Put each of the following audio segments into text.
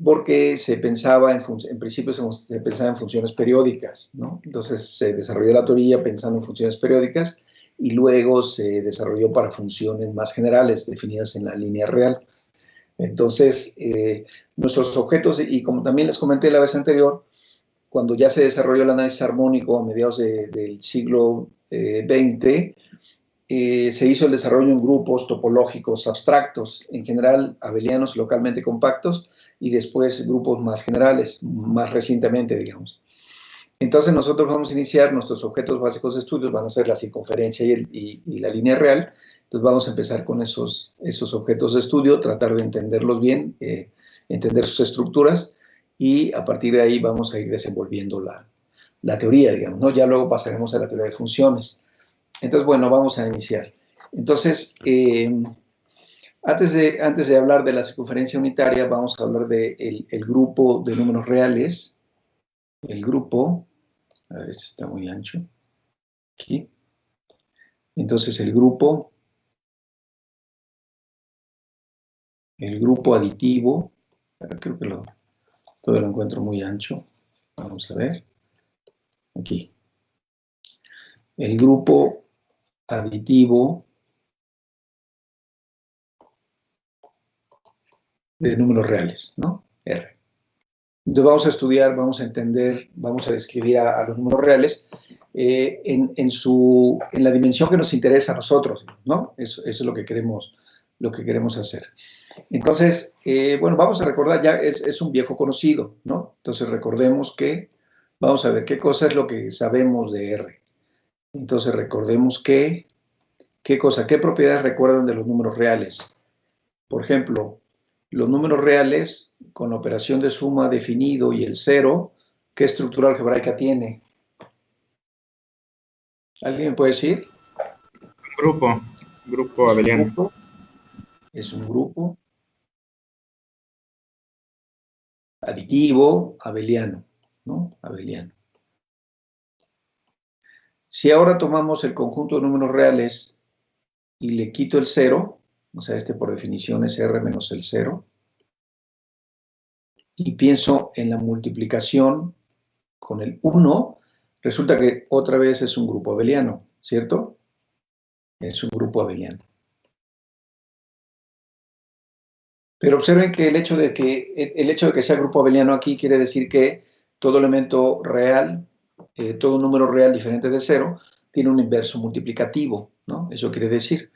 porque se pensaba, en principio se pensaba en funciones periódicas, ¿no? Entonces se desarrolló la teoría pensando en funciones periódicas y luego se desarrolló para funciones más generales definidas en la línea real. Entonces, nuestros objetos, y como también les comenté la vez anterior, cuando ya se desarrolló el análisis armónico a mediados del siglo XX, se hizo el desarrollo en grupos topológicos abstractos, en general abelianos localmente compactos, y después grupos más generales, más recientemente, digamos. Entonces nosotros vamos a iniciar, nuestros objetos básicos de estudios van a ser la circunferencia y la línea real. Entonces vamos a empezar con esos objetos de estudio, tratar de entenderlos bien, entender sus estructuras, y a partir de ahí vamos a ir desenvolviendo la teoría, digamos, ¿no? Ya luego pasaremos a la teoría de funciones. Entonces, bueno, vamos a iniciar. Entonces, antes de hablar de la circunferencia unitaria, vamos a hablar del grupo de números reales. El grupo, a ver, este está muy ancho, aquí. Entonces, el grupo aditivo, creo que todo lo encuentro muy ancho. Vamos a ver, aquí. El grupo aditivo de números reales, ¿no? R. Entonces vamos a estudiar, vamos a entender, vamos a describir a los números reales en la dimensión que nos interesa a nosotros, ¿no? Eso es lo que queremos hacer. Entonces, bueno, vamos a recordar, ya es un viejo conocido, ¿no? Entonces recordemos que, vamos a ver qué cosa es lo que sabemos de R. Entonces recordemos qué propiedades recuerdan de los números reales. Por ejemplo, los números reales, con la operación de suma definido y el cero, ¿qué estructura algebraica tiene? ¿Alguien me puede decir? Grupo abeliano. Es un grupo aditivo abeliano, ¿no? Abeliano. Si ahora tomamos el conjunto de números reales y le quito el cero, o sea, este por definición es R menos el cero, y pienso en la multiplicación con el 1, resulta que otra vez es un grupo abeliano, ¿cierto? Es un grupo abeliano. Pero observen que el hecho de que sea grupo abeliano aquí quiere decir que todo elemento real, todo número real diferente de 0, tiene un inverso multiplicativo, ¿no? Eso quiere decir.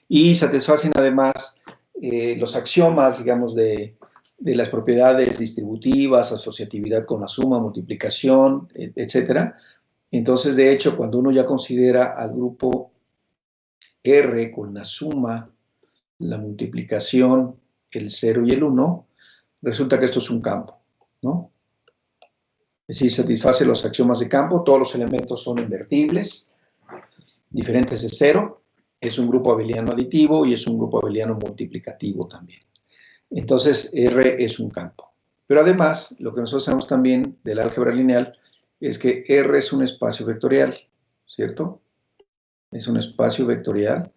Y satisfacen además los axiomas, digamos, de las propiedades distributivas, asociatividad con la suma, multiplicación, etc. Entonces, de hecho, cuando uno ya considera al grupo R con la suma, la multiplicación, el 0 y el 1, resulta que esto es un campo, ¿no? Es decir, satisface los axiomas de campo, todos los elementos son invertibles, diferentes de 0, es un grupo abeliano aditivo y es un grupo abeliano multiplicativo también. Entonces, R es un campo. Pero además, lo que nosotros sabemos también del álgebra lineal es que R es un espacio vectorial, ¿cierto? Es un espacio vectorial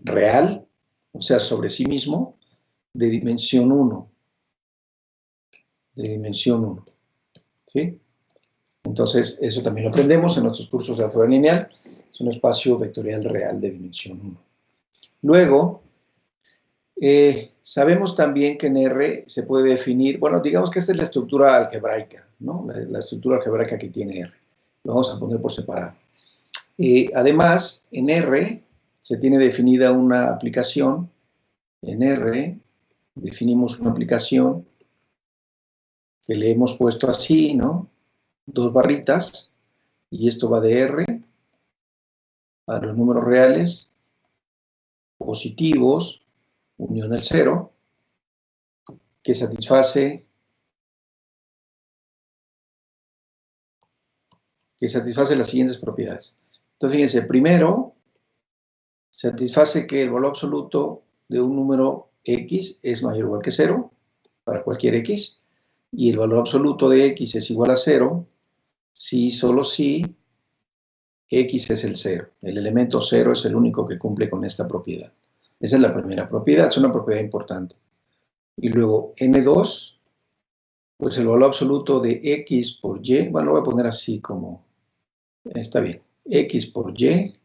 real, o sea, sobre sí mismo, de dimensión 1. De dimensión 1. ¿Sí? Entonces, eso también lo aprendemos en nuestros cursos de álgebra lineal. Es un espacio vectorial real de dimensión 1. Luego, sabemos también que en R se puede definir, bueno, digamos que esta es la estructura algebraica, ¿no? La estructura algebraica que tiene R. Lo vamos a poner por separado. Además, en R se tiene definida una aplicación. En R definimos una aplicación que le hemos puesto así, ¿no? 2 barritas, y esto va de R a los números reales positivos, unión al 0, que satisface las siguientes propiedades. Entonces, fíjense, primero, satisface que el valor absoluto de un número X es mayor o igual que 0, para cualquier X, y el valor absoluto de X es igual a 0, si solo si X es el 0. El elemento 0 es el único que cumple con esta propiedad. Esa es la primera propiedad, es una propiedad importante. Y luego N2, pues el valor absoluto de X por Y, bueno, lo voy a poner así como, está bien, X por Y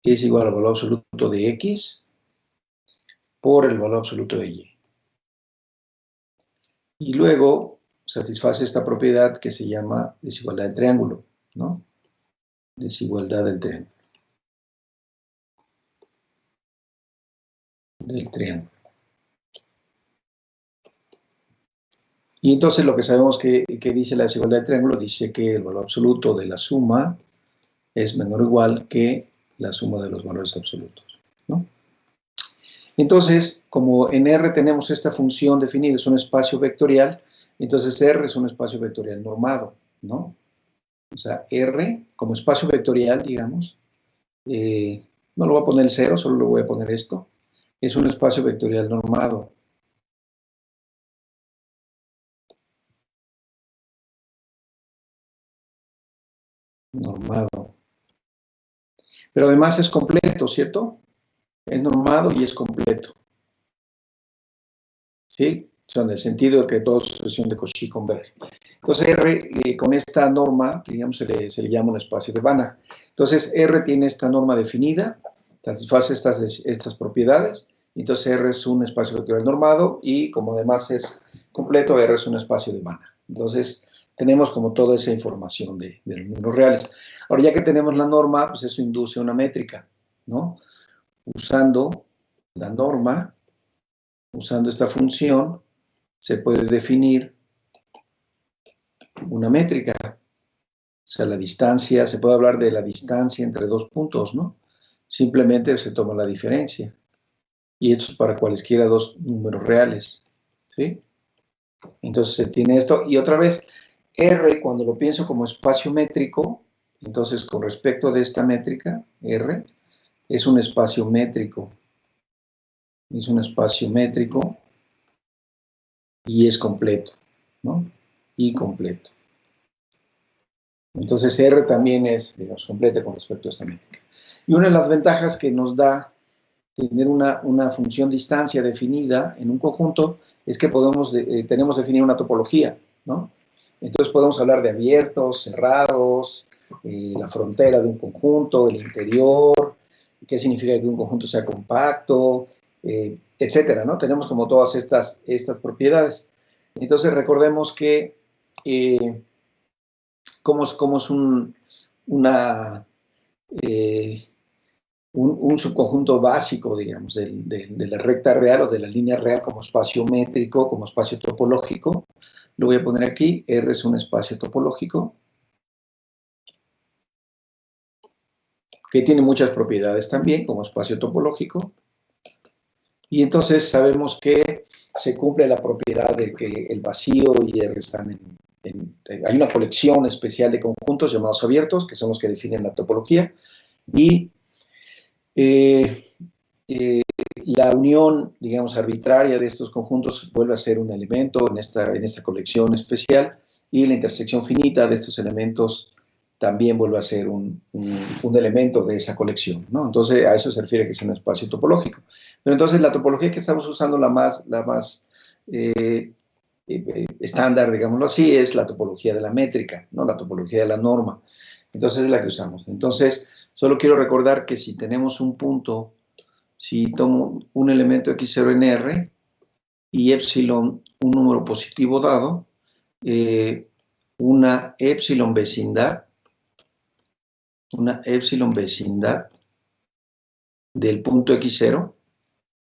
es igual al valor absoluto de X por el valor absoluto de Y. Y luego satisface esta propiedad que se llama desigualdad del triángulo, ¿no? Desigualdad del triángulo. Y entonces lo que sabemos que dice la desigualdad del triángulo, dice que el valor absoluto de la suma es menor o igual que la suma de los valores absolutos, ¿no? Entonces, como en R tenemos esta función definida, es un espacio vectorial, entonces R es un espacio vectorial normado, ¿no? O sea, R como espacio vectorial, digamos, no lo voy a poner el 0, solo lo voy a poner esto, es un espacio vectorial normado. Normado. Pero además es completo, ¿cierto? Es normado y es completo. ¿Sí? O sea, en el sentido de que todo es sucesión de Cauchy converge. Entonces, R, con esta norma, digamos, se le llama un espacio de Banach. Entonces, R tiene esta norma definida, satisface estas propiedades, entonces R es un espacio vectorial normado y como además es completo, R es un espacio de Banach. Entonces, tenemos como toda esa información de los números reales. Ahora, ya que tenemos la norma, pues eso induce una métrica, ¿no? Usando la norma, usando esta función, se puede definir una métrica. O sea, la distancia, se puede hablar de la distancia entre dos puntos, ¿no? Simplemente se toma la diferencia. Y esto es para cualesquiera dos números reales, ¿sí? Entonces se tiene esto. Y otra vez, R, cuando lo pienso como espacio métrico, entonces con respecto de esta métrica, R, es un espacio métrico. Es un espacio métrico y es completo, ¿no? Y completo. Entonces R también es, digamos, completa con respecto a esta métrica. Y una de las ventajas que nos da tener una función distancia definida en un conjunto es que tenemos definida una topología, ¿no? Entonces podemos hablar de abiertos, cerrados, la frontera de un conjunto, el interior, qué significa que un conjunto sea compacto, etcétera, ¿no? Tenemos como todas estas propiedades. Entonces recordemos que cómo es un subconjunto básico, digamos, de la recta real o de la línea real como espacio métrico, como espacio topológico. Lo voy a poner aquí, R es un espacio topológico que tiene muchas propiedades también como espacio topológico. Y entonces sabemos que se cumple la propiedad de que el vacío y R están hay una colección especial de conjuntos llamados abiertos, que son los que definen la topología, y la unión, digamos, arbitraria de estos conjuntos vuelve a ser un elemento en esta colección especial, y la intersección finita de estos elementos también vuelve a ser un elemento de esa colección, ¿no? Entonces, a eso se refiere que es un espacio topológico. Pero entonces, la topología que estamos usando, la más estándar, digámoslo así, es la topología de la métrica, ¿no? La topología de la norma. Entonces, es la que usamos. Entonces, solo quiero recordar que si tenemos un punto, si tomo un elemento x0 en R y epsilon, un número positivo dado, una epsilon vecindad del punto x0,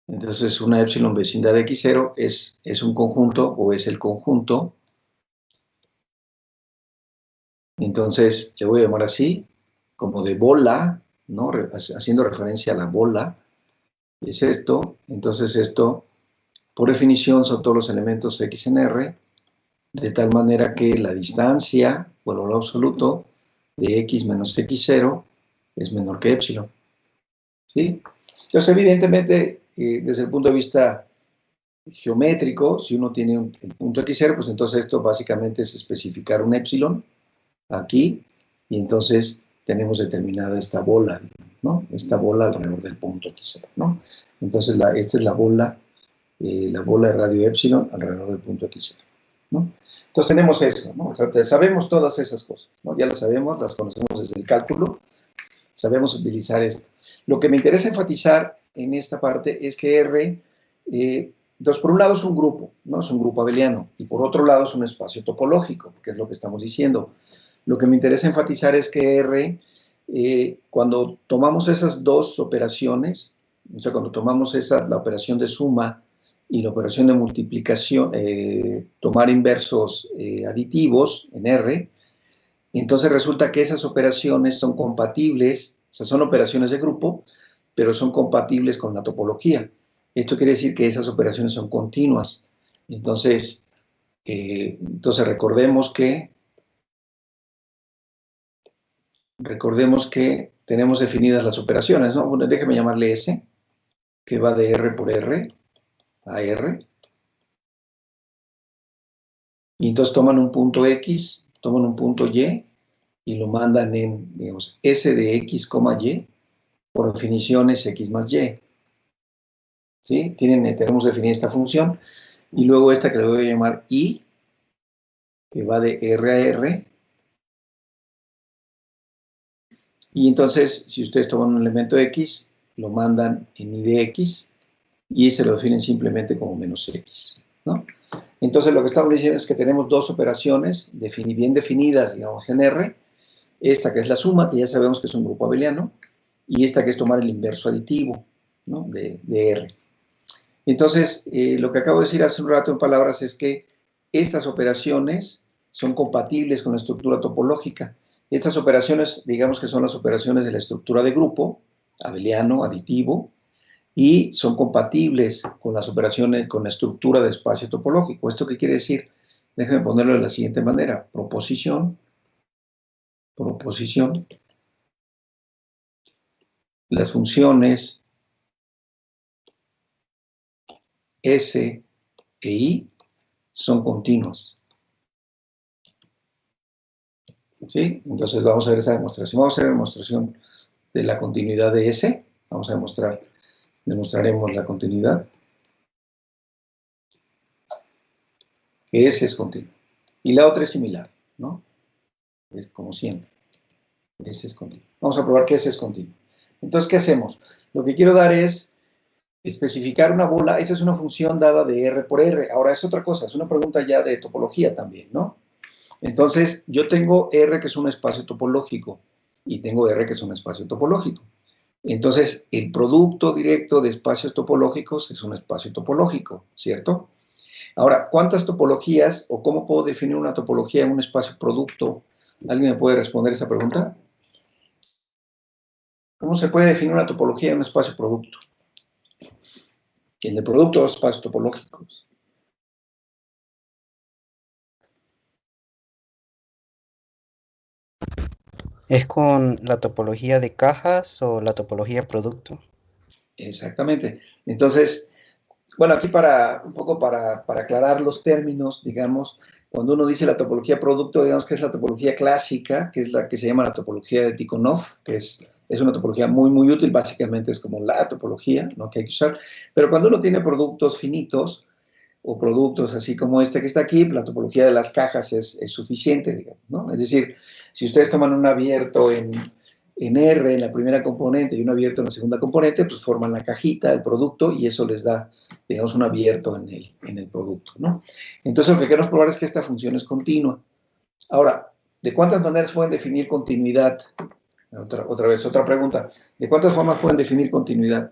entonces una epsilon vecindad de x0 es un conjunto o es el conjunto, entonces le voy a llamar así, como de bola, ¿no? Haciendo referencia a la bola, es esto, entonces esto, por definición, son todos los elementos x en R, de tal manera que la distancia, o el valor absoluto, de x menos x0 es menor que epsilon, ¿sí? Entonces, evidentemente, desde el punto de vista geométrico, si uno tiene el punto x0, pues entonces esto básicamente es especificar un epsilon aquí, y entonces tenemos determinada esta bola, ¿no? Esta bola alrededor del punto X0, ¿no? Entonces, esta es la bola de radio epsilon alrededor del punto X0, ¿no? Entonces tenemos eso, ¿no? O sea, sabemos todas esas cosas, ¿no? Ya las sabemos, las conocemos desde el cálculo, sabemos utilizar esto. Lo que me interesa enfatizar en esta parte es que R, entonces por un lado es un grupo, ¿no? Es un grupo abeliano, y por otro lado es un espacio topológico, que es lo que estamos diciendo. Lo que me interesa enfatizar es que R, cuando tomamos esas dos operaciones, o sea, cuando tomamos la operación de suma y la operación de multiplicación, tomar inversos aditivos en R, entonces resulta que esas operaciones son compatibles, o sea, son operaciones de grupo, pero son compatibles con la topología. Esto quiere decir que esas operaciones son continuas. Entonces recordemos que tenemos definidas las operaciones, ¿no? Bueno, déjeme llamarle S, que va de R por R a R. Y entonces toman un punto X, toman un punto Y, y lo mandan en, digamos, S de X, Y, por definición es X más Y. ¿Sí? Tenemos definida esta función, y luego esta que le voy a llamar I, que va de R a R. Y entonces, si ustedes toman un elemento X, lo mandan en I de X, y se lo definen simplemente como menos X, ¿no? Entonces, lo que estamos diciendo es que tenemos dos operaciones bien definidas, digamos, en R. Esta que es la suma, que ya sabemos que es un grupo abeliano, y esta que es tomar el inverso aditivo, ¿no? de R. Entonces, lo que acabo de decir hace un rato en palabras es que estas operaciones son compatibles con la estructura topológica. Estas operaciones, digamos que son las operaciones de la estructura de grupo, abeliano, aditivo, y son compatibles con las operaciones, con la estructura de espacio topológico. ¿Esto qué quiere decir? Déjenme ponerlo de la siguiente manera. Proposición, las funciones S e I son continuas. ¿Sí? Entonces vamos a ver esa demostración. Vamos a hacer la demostración de la continuidad de S. Vamos a demostraremos la continuidad. Que S es continuo. Y la otra es similar, ¿no? Es como siempre. S es continuo. Vamos a probar que S es continuo. Entonces, ¿qué hacemos? Lo que quiero dar es especificar una bola. Esta es una función dada de R por R. Ahora es otra cosa, es una pregunta ya de topología también, ¿no? Entonces, yo tengo R que es un espacio topológico y tengo R que es un espacio topológico. Entonces, el producto directo de espacios topológicos es un espacio topológico, ¿cierto? Ahora, ¿cuántas topologías o cómo puedo definir una topología en un espacio producto? ¿Alguien me puede responder esa pregunta? ¿Cómo se puede definir una topología en un espacio producto? En el producto de los espacios topológicos. ¿Es con la topología de cajas o la topología producto? Exactamente. Entonces, bueno, aquí un poco para aclarar los términos, digamos, cuando uno dice la topología producto, digamos que es la topología clásica, que es la que se llama la topología de Tikhonov, que es una topología muy, muy útil, básicamente es como la topología, ¿no? Que hay que usar. Pero cuando uno tiene productos finitos, o productos así como este que está aquí, la topología de las cajas es suficiente, digamos, ¿no? Es decir, si ustedes toman un abierto en R en la primera componente y un abierto en la segunda componente, pues forman la cajita, el producto, y eso les da, digamos, un abierto en el producto, ¿no? Entonces, lo que queremos probar es que esta función es continua. Ahora, ¿de cuántas maneras pueden definir continuidad? Otra vez, otra pregunta. ¿De cuántas formas pueden definir continuidad?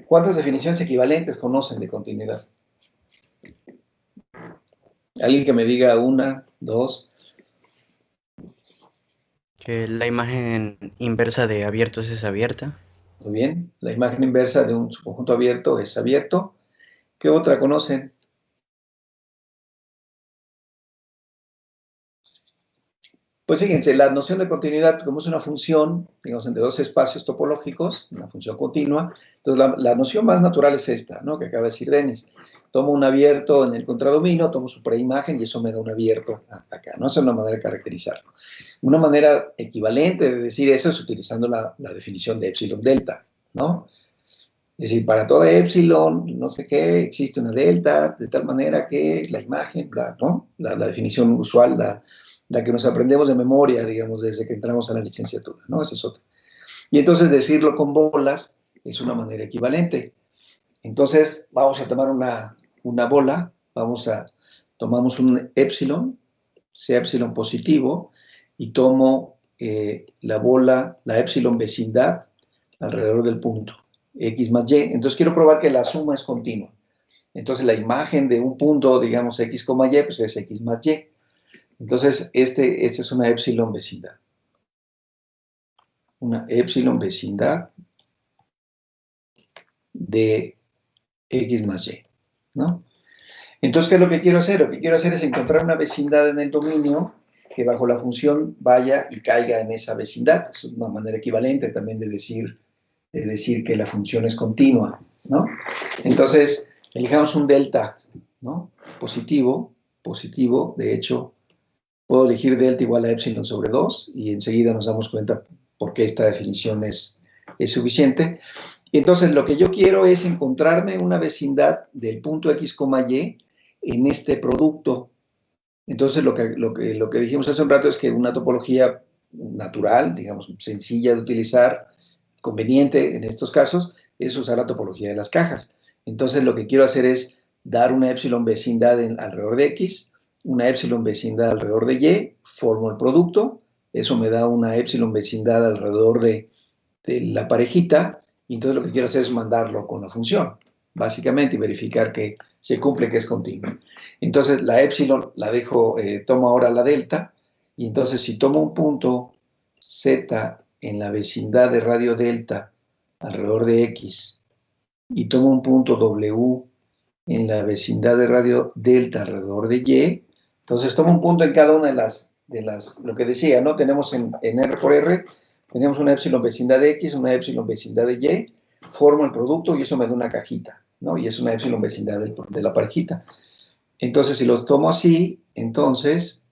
¿Cuántas definiciones equivalentes conocen de continuidad? Alguien que me diga una, dos. Que la imagen inversa de abiertos es abierta. Muy bien. La imagen inversa de un subconjunto abierto es abierto. ¿Qué otra conocen? Pues fíjense, la noción de continuidad, como es una función, digamos, entre dos espacios topológicos, una función continua, Entonces, la noción más natural es esta, ¿no? Que acaba de decir Denis. Tomo un abierto en el contradominio, tomo su preimagen y eso me da un abierto acá, ¿no? Esa es una manera de caracterizarlo. Una manera equivalente de decir eso es utilizando la definición de epsilon delta, ¿no? Es decir, para toda epsilon, no sé qué, existe una delta, de tal manera que la imagen, ¿no? La definición usual, la que nos aprendemos de memoria, digamos, desde que entramos a la licenciatura, ¿no? Esa es otra. Y entonces decirlo con bolas es una manera equivalente. Entonces, vamos a tomar una bola, tomamos un epsilon, sea epsilon positivo, y tomo la bola, la epsilon vecindad, alrededor del punto, x más y. Entonces, quiero probar que la suma es continua. Entonces, la imagen de un punto, digamos, x, y, pues es x más y. Entonces, este es una epsilon vecindad. Una epsilon vecindad de x más y, ¿no? Entonces, ¿qué es lo que quiero hacer? Lo que quiero hacer es encontrar una vecindad en el dominio que bajo la función vaya y caiga en esa vecindad. Es una manera equivalente también de decir que la función es continua, ¿no? Entonces, elijamos un delta, ¿no? Positivo, de hecho, puedo elegir delta igual a epsilon sobre 2 y enseguida nos damos cuenta por qué esta definición es suficiente. Entonces, lo que yo quiero es encontrarme una vecindad del punto x, y en este producto. Entonces, lo que dijimos hace un rato es que una topología natural, digamos, sencilla de utilizar, conveniente en estos casos, es usar la topología de las cajas. Entonces, lo que quiero hacer es dar una epsilon vecindad alrededor de x, una epsilon vecindad alrededor de y, formo el producto, eso me da una epsilon vecindad alrededor de la parejita, y entonces lo que quiero hacer es mandarlo con la función, básicamente, y verificar que se cumple, que es continuo. Entonces, la epsilon la dejo, tomo ahora la delta, y entonces si tomo un punto z en la vecindad de radio delta alrededor de x, y tomo un punto w en la vecindad de radio delta alrededor de y, entonces tomo un punto en cada una de las lo que decía, ¿no? Tenemos en R por R, tenemos una epsilon vecindad de x, una epsilon vecindad de y, formo el producto y eso me da una cajita, ¿no? Y es una epsilon vecindad de la parejita. Entonces, si los tomo así, entonces,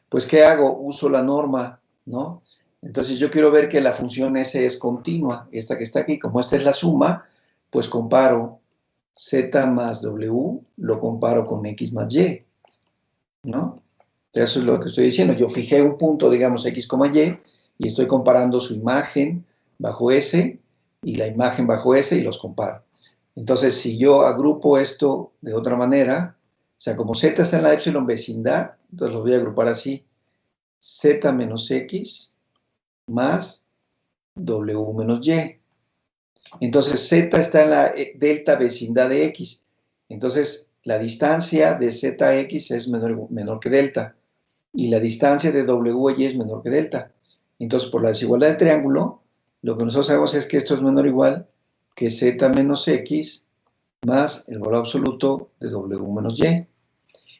pues, ¿qué hago? Uso la norma, ¿no? Entonces, yo quiero ver que la función S es continua, esta que está aquí, como esta es la suma, pues comparo z más w, lo comparo con x más y, ¿no? Eso es lo que estoy diciendo. Yo fijé un punto, digamos, x, y estoy comparando su imagen bajo S y la imagen bajo S y los comparo. Entonces, si yo agrupo esto de otra manera, o sea, como z está en la epsilon vecindad, entonces los voy a agrupar así, z menos x más w menos y. Entonces, z está en la delta vecindad de x. Entonces, la distancia de zx es menor que delta. Y la distancia de WY es menor que delta. Entonces, por la desigualdad del triángulo, lo que nosotros sabemos es que esto es menor o igual que Z menos X más el valor absoluto de W menos Y.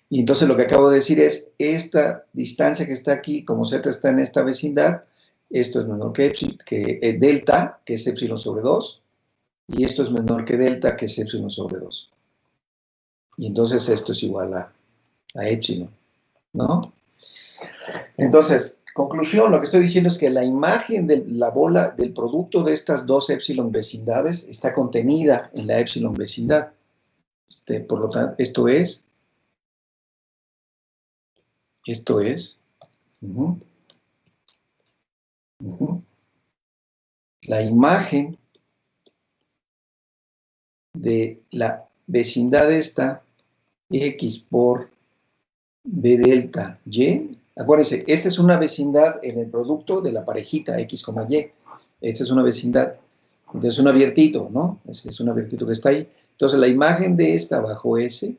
Y entonces lo que acabo de decir es, esta distancia que está aquí, como Z está en esta vecindad, esto es menor que delta, que es epsilon sobre 2, y esto es menor que delta, que es epsilon sobre 2. Y entonces esto es igual a epsilon, ¿no? Entonces, conclusión, lo que estoy diciendo es que la imagen de la bola del producto de estas dos epsilon vecindades está contenida en la epsilon vecindad. Por lo tanto, esto es, la imagen de la vecindad esta, x por b delta y. Acuérdense, esta es una vecindad en el producto de la parejita x, y. Esta es una vecindad. Entonces, un abiertito, ¿no? Es un abiertito que está ahí. Entonces, la imagen de esta bajo S,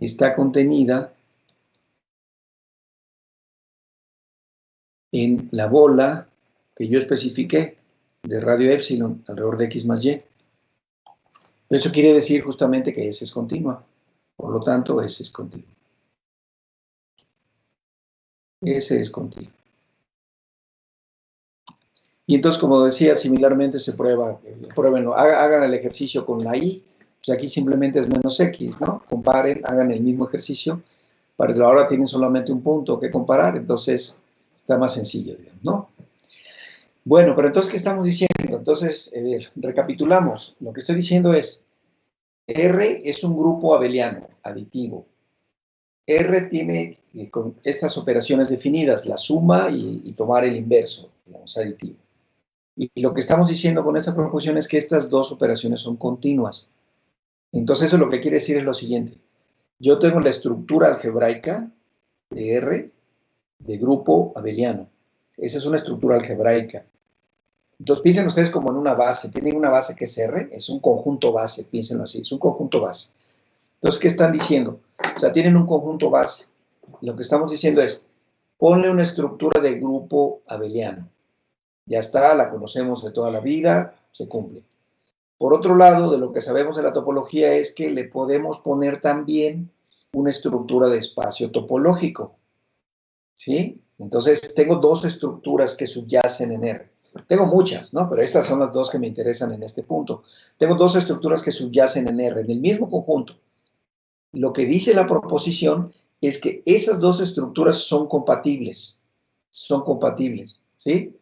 está contenida en la bola que yo especifiqué de radio epsilon alrededor de x más y. Eso quiere decir justamente que S es continua. Por lo tanto, S es continua. S es continua. Y entonces, como decía, similarmente se prueba, pruébenlo, hagan el ejercicio con la y, pues aquí simplemente es menos x, ¿no? Comparen, hagan el mismo ejercicio, para que ahora tienen solamente un punto que comparar, entonces está más sencillo, digamos, ¿no? Bueno, pero entonces, ¿qué estamos diciendo? Entonces, recapitulamos. Lo que estoy diciendo es, R es un grupo abeliano, aditivo. R tiene con estas operaciones definidas, la suma y tomar el inverso, digamos, aditivo. Y lo que estamos diciendo con esta proposición es que estas dos operaciones son continuas. Entonces, eso lo que quiere decir es lo siguiente. Yo tengo la estructura algebraica de R de grupo abeliano. Esa es una estructura algebraica. Entonces, piensen ustedes como en una base. Tienen una base que es R, es un conjunto base, piénsenlo así, es un conjunto base. Entonces, ¿qué están diciendo? O sea, tienen un conjunto base. Lo que estamos diciendo es, ponle una estructura de grupo abeliano. Ya está, la conocemos de toda la vida, se cumple. Por otro lado, de lo que sabemos de la topología es que le podemos poner también una estructura de espacio topológico. ¿Sí? Entonces, tengo dos estructuras que subyacen en R. Tengo muchas, ¿no? Pero estas son las dos que me interesan en este punto. Tengo dos estructuras que subyacen en R, en el mismo conjunto. Lo que dice la proposición es que esas dos estructuras son compatibles. Son compatibles, ¿sí?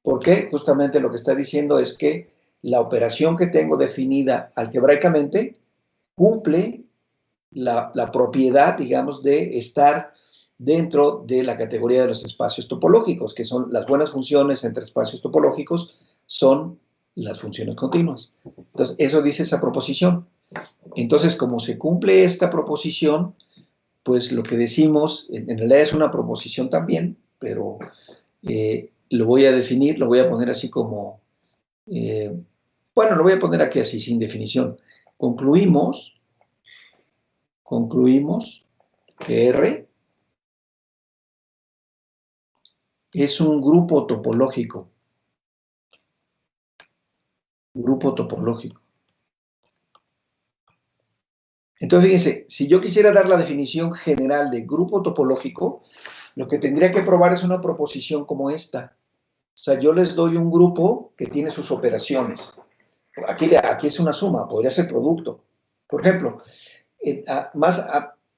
¿Por qué? Justamente lo que está diciendo es que la operación que tengo definida algebraicamente cumple la propiedad, digamos, de estar dentro de la categoría de los espacios topológicos, que son las buenas funciones entre espacios topológicos, son las funciones continuas. Entonces, eso dice esa proposición. Entonces, como se cumple esta proposición, pues lo que decimos, en realidad es una proposición también, pero lo voy a definir, lo voy a poner así como, bueno, lo voy a poner aquí así, sin definición. Concluimos que R es un grupo topológico. Grupo topológico. Entonces, fíjense, si yo quisiera dar la definición general de grupo topológico, lo que tendría que probar es una proposición como esta. O sea, yo les doy un grupo que tiene sus operaciones. Aquí es una suma, podría ser producto. Por ejemplo,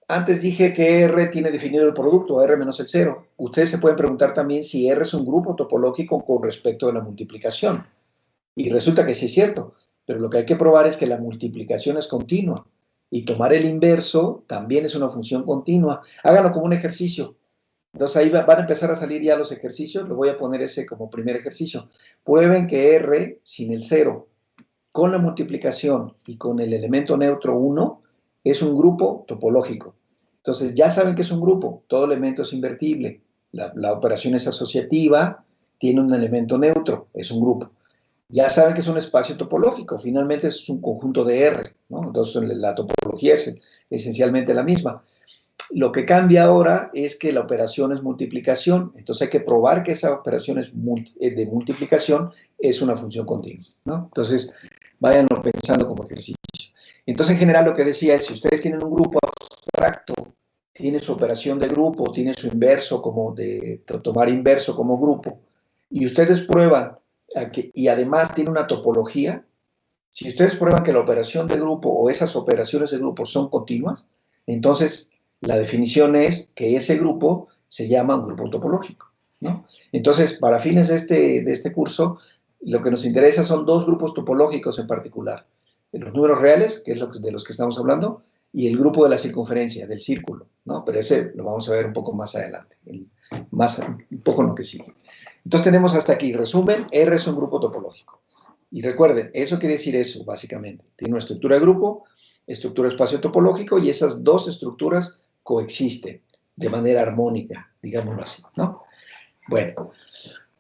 antes dije que R tiene definido el producto, R menos el 0. Ustedes se pueden preguntar también si R es un grupo topológico con respecto a la multiplicación. Y resulta que sí es cierto, pero lo que hay que probar es que la multiplicación es continua. Y tomar el inverso también es una función continua. Háganlo como un ejercicio. Entonces ahí van a empezar a salir ya los ejercicios. Lo voy a poner ese como primer ejercicio. Prueben que R sin el 0, con la multiplicación y con el elemento neutro 1, es un grupo topológico. Entonces ya saben que es un grupo. Todo elemento es invertible. La operación es asociativa, tiene un elemento neutro, es un grupo. Ya saben que es un espacio topológico, finalmente es un conjunto de R, ¿no? Entonces la topología es esencialmente la misma. Lo que cambia ahora es que la operación es multiplicación, entonces hay que probar que esa operación de multiplicación es una función continua, ¿no? Entonces, váyanlo pensando como ejercicio. Entonces, en general, lo que decía es, si ustedes tienen un grupo abstracto, tiene su operación de grupo, tiene su inverso como de tomar inverso como grupo, y ustedes prueban y además tiene una topología, si ustedes prueban que la operación de grupo o esas operaciones de grupo son continuas, entonces la definición es que ese grupo se llama un grupo topológico, ¿no? Entonces, para fines de este curso, lo que nos interesa son dos grupos topológicos en particular. Los números reales, que es de los que estamos hablando, y el grupo de la circunferencia, del círculo, ¿no? Pero ese lo vamos a ver un poco más adelante, un poco en lo que sigue. Entonces tenemos hasta aquí, resumen, R es un grupo topológico. Y recuerden, eso quiere decir eso, básicamente. Tiene una estructura de grupo, estructura de espacio topológico, y esas dos estructuras coexisten de manera armónica, digámoslo así, ¿no? Bueno,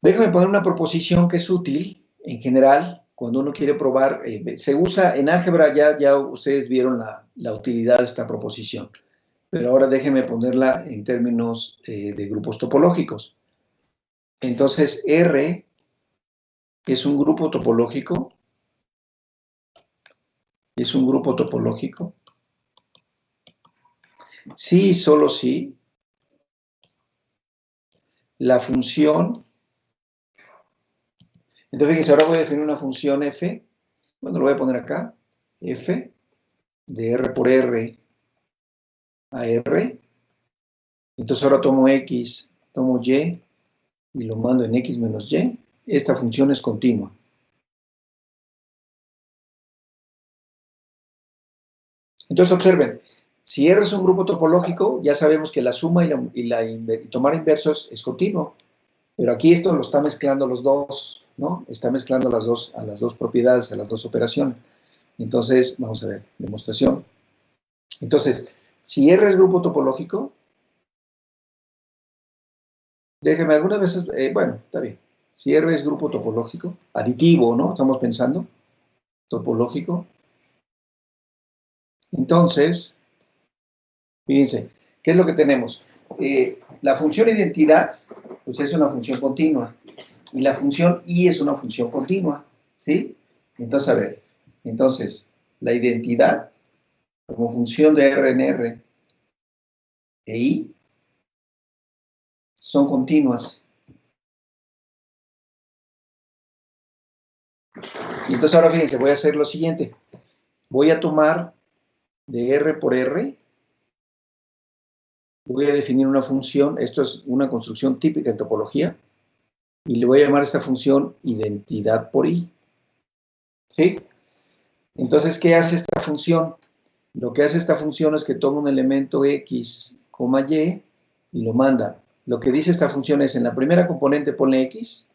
déjame poner una proposición que es útil, en general, cuando uno quiere probar, se usa en álgebra, ya ustedes vieron la utilidad de esta proposición, pero ahora déjenme ponerla en términos de grupos topológicos. Entonces, R es un grupo topológico. Es un grupo topológico. Sí, solo sí. La función Entonces, fíjense, ahora voy a definir una función f. Bueno, lo voy a poner acá. F de R por R a R. Entonces ahora tomo X, tomo Y y lo mando en X menos Y. Esta función es continua. Entonces observen, si R es un grupo topológico, ya sabemos que la suma y tomar inversos es continuo. Pero aquí esto lo está mezclando los dos, ¿no? Está mezclando a las dos propiedades, a las dos operaciones. Entonces, vamos a ver, demostración. Entonces, si R es grupo topológico, déjeme algunas veces, bueno, está bien. Si R es grupo topológico, aditivo, ¿no? Estamos pensando, topológico. Entonces, fíjense, ¿qué es lo que tenemos? La función identidad, pues es una función continua. Y la función I es una función continua, ¿sí? Entonces, a ver, entonces, la identidad como función de R en R e I son continuas. Y entonces ahora fíjense, voy a hacer lo siguiente. Voy a tomar de R por R, voy a definir una función, esto es una construcción típica en topología, y le voy a llamar a esta función identidad por I. ¿Sí? Entonces, ¿qué hace esta función? Lo que hace esta función es que toma un elemento X, Y lo manda. Lo que dice esta función es, en la primera componente ponle X,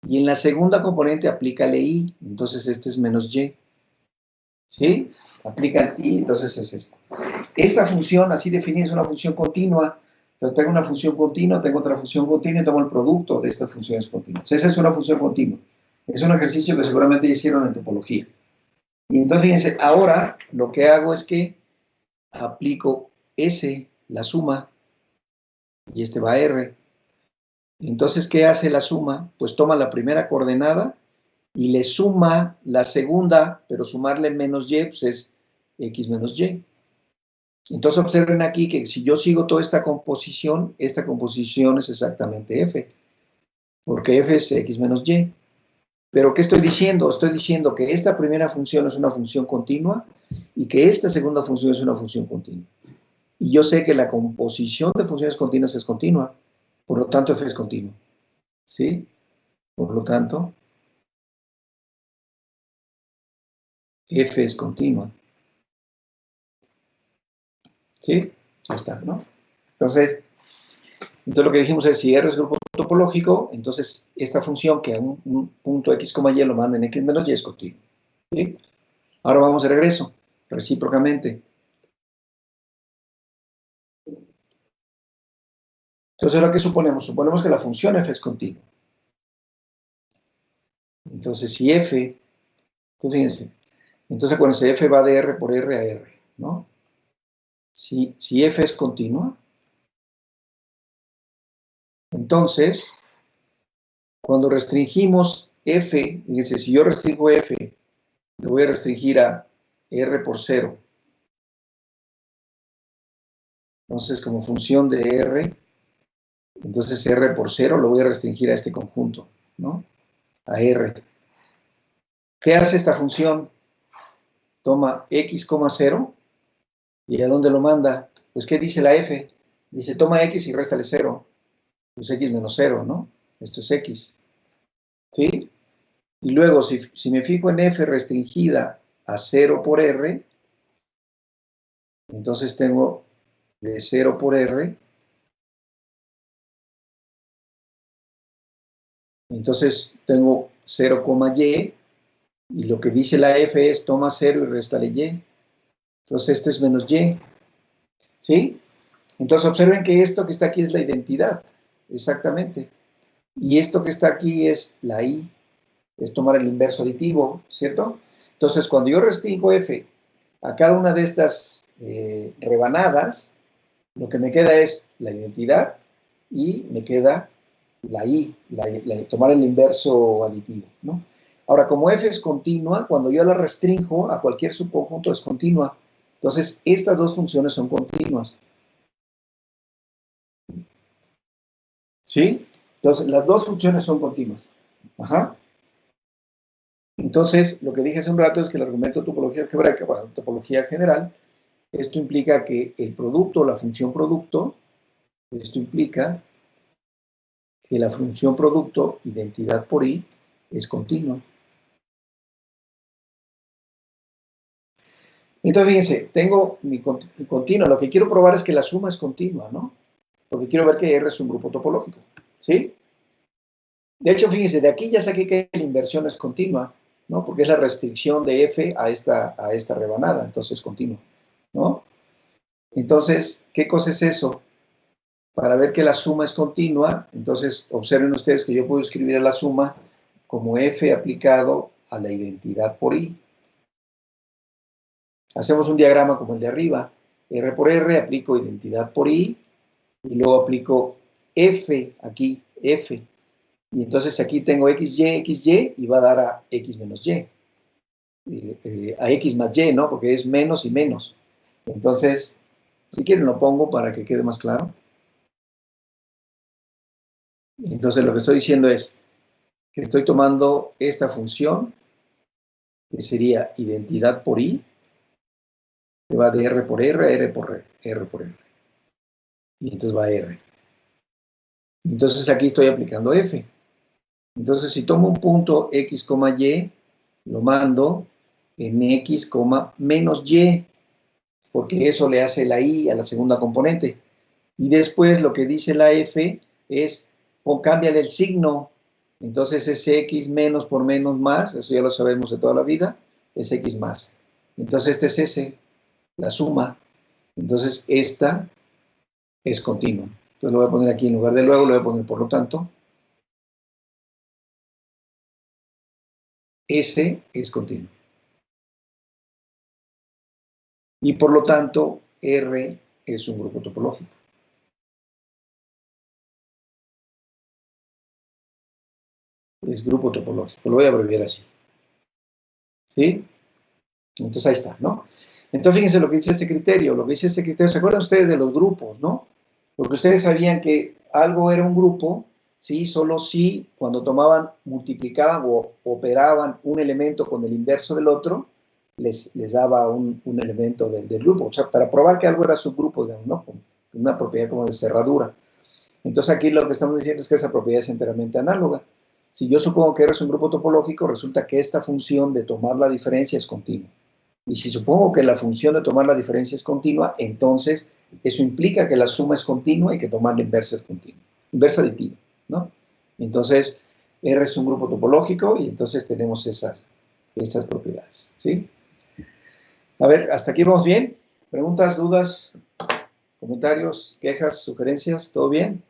y en la segunda componente aplícale Y, entonces este es menos Y. ¿Sí? Aplica Y, entonces es esto. Esta función, así definida, es una función continua. Entonces tengo una función continua, tengo otra función continua y tengo el producto de estas funciones continuas. Esa es una función continua. Es un ejercicio que seguramente hicieron en topología. Y entonces, fíjense, ahora lo que hago es que aplico S, la suma, y este va a R. Entonces, ¿qué hace la suma? Pues toma la primera coordenada y le suma la segunda, pero sumarle menos Y, pues es X menos Y. Entonces observen aquí que si yo sigo toda esta composición es exactamente F, porque F es X menos Y. Pero ¿qué estoy diciendo? Estoy diciendo que esta primera función es una función continua y que esta segunda función es una función continua. Y yo sé que la composición de funciones continuas es continua, por lo tanto F es continuo. ¿Sí? Por lo tanto, F es continua. ¿Sí? Ahí está, ¿no? Entonces lo que dijimos es, si R es grupo topológico, entonces esta función que a un punto X, Y lo manda en X menos Y es continua. ¿Sí? Ahora vamos de regreso, recíprocamente. Entonces, ¿ahora qué suponemos? Suponemos que la función F es continua. Entonces, si F, entonces fíjense, entonces acuérdense, F va de R por R a R, ¿no? Si F es continua, entonces, cuando restringimos F, fíjense, si yo restringo F, lo voy a restringir a R por 0. Entonces, como función de R, entonces R por 0 lo voy a restringir a este conjunto, ¿no? A R. ¿Qué hace esta función? Toma X, 0, ¿y a dónde lo manda? Pues, ¿qué dice la F? Dice, toma X y réstale 0. Pues X menos 0, ¿no? Esto es X. ¿Sí? Y luego, si me fijo en F restringida a 0 por R, entonces tengo de 0 por R, entonces tengo 0, y lo que dice la F es toma 0 y réstale Y. Entonces este es menos Y. ¿Sí? Entonces observen que esto que está aquí es la identidad. Exactamente. Y esto que está aquí es la I. Es tomar el inverso aditivo, ¿cierto? Entonces cuando yo restringo F a cada una de estas rebanadas, lo que me queda es la identidad y me queda la I, tomar el inverso aditivo, ¿no? Ahora, como F es continua, cuando yo la restringo a cualquier subconjunto es continua. Entonces, estas dos funciones son continuas. ¿Sí? Entonces, las dos funciones son continuas. Ajá. Entonces, lo que dije hace un rato es que el argumento de topología algebraica, bueno, topología general, esto implica que el producto, la función producto, esto implica que la función producto, identidad por I, es continua. Entonces, fíjense, tengo mi continua. Lo que quiero probar es que la suma es continua, ¿no? Porque quiero ver que R es un grupo topológico, ¿sí? De hecho, fíjense, de aquí ya saqué que la inversión es continua, ¿no? Porque es la restricción de F a esta rebanada, entonces es continua, ¿no? Entonces, ¿qué cosa es eso? Para ver que la suma es continua, entonces observen ustedes que yo puedo escribir la suma como F aplicado a la identidad por I. Hacemos un diagrama como el de arriba. R por R, aplico identidad por I, y luego aplico F aquí, F. Y entonces aquí tengo XY, y va a dar a X menos Y. A X más Y, ¿no? Porque es menos y menos. Entonces, si quieren lo pongo para que quede más claro. Entonces lo que estoy diciendo es que estoy tomando esta función, que sería identidad por I, que va de R por R a R por R, R por R. Y entonces va a R. Entonces aquí estoy aplicando F. Entonces si tomo un punto X, Y, lo mando en X, menos Y, porque eso le hace la I a la segunda componente. Y después lo que dice la F es, o cámbiale el signo. Entonces es X menos por menos más, eso ya lo sabemos de toda la vida, es X más. Entonces este es S, la suma. Entonces esta es continua. Entonces lo voy a poner aquí en lugar de luego, lo voy a poner por lo tanto. S es continuo. Y por lo tanto, R es un grupo topológico. Es grupo topológico. Lo voy a abreviar así. ¿Sí? Entonces ahí está, ¿no? Entonces fíjense lo que dice este criterio. Lo que dice este criterio, ¿se acuerdan ustedes de los grupos, no? Porque ustedes sabían que algo era un grupo, ¿sí? Solo si cuando tomaban, multiplicaban o operaban un elemento con el inverso del otro, les daba un elemento del grupo. O sea, para probar que algo era subgrupo, digamos, ¿no? Con una propiedad como de cerradura. Entonces aquí lo que estamos diciendo es que esa propiedad es enteramente análoga. Si yo supongo que R es un grupo topológico, resulta que esta función de tomar la diferencia es continua. Y si supongo que la función de tomar la diferencia es continua, entonces eso implica que la suma es continua y que tomar la inversa es continua. Inversa aditiva, ¿no? Entonces, R es un grupo topológico y entonces tenemos esas propiedades, ¿sí? A ver, ¿hasta aquí vamos bien? ¿Preguntas, dudas, comentarios, quejas, sugerencias? ¿Todo bien?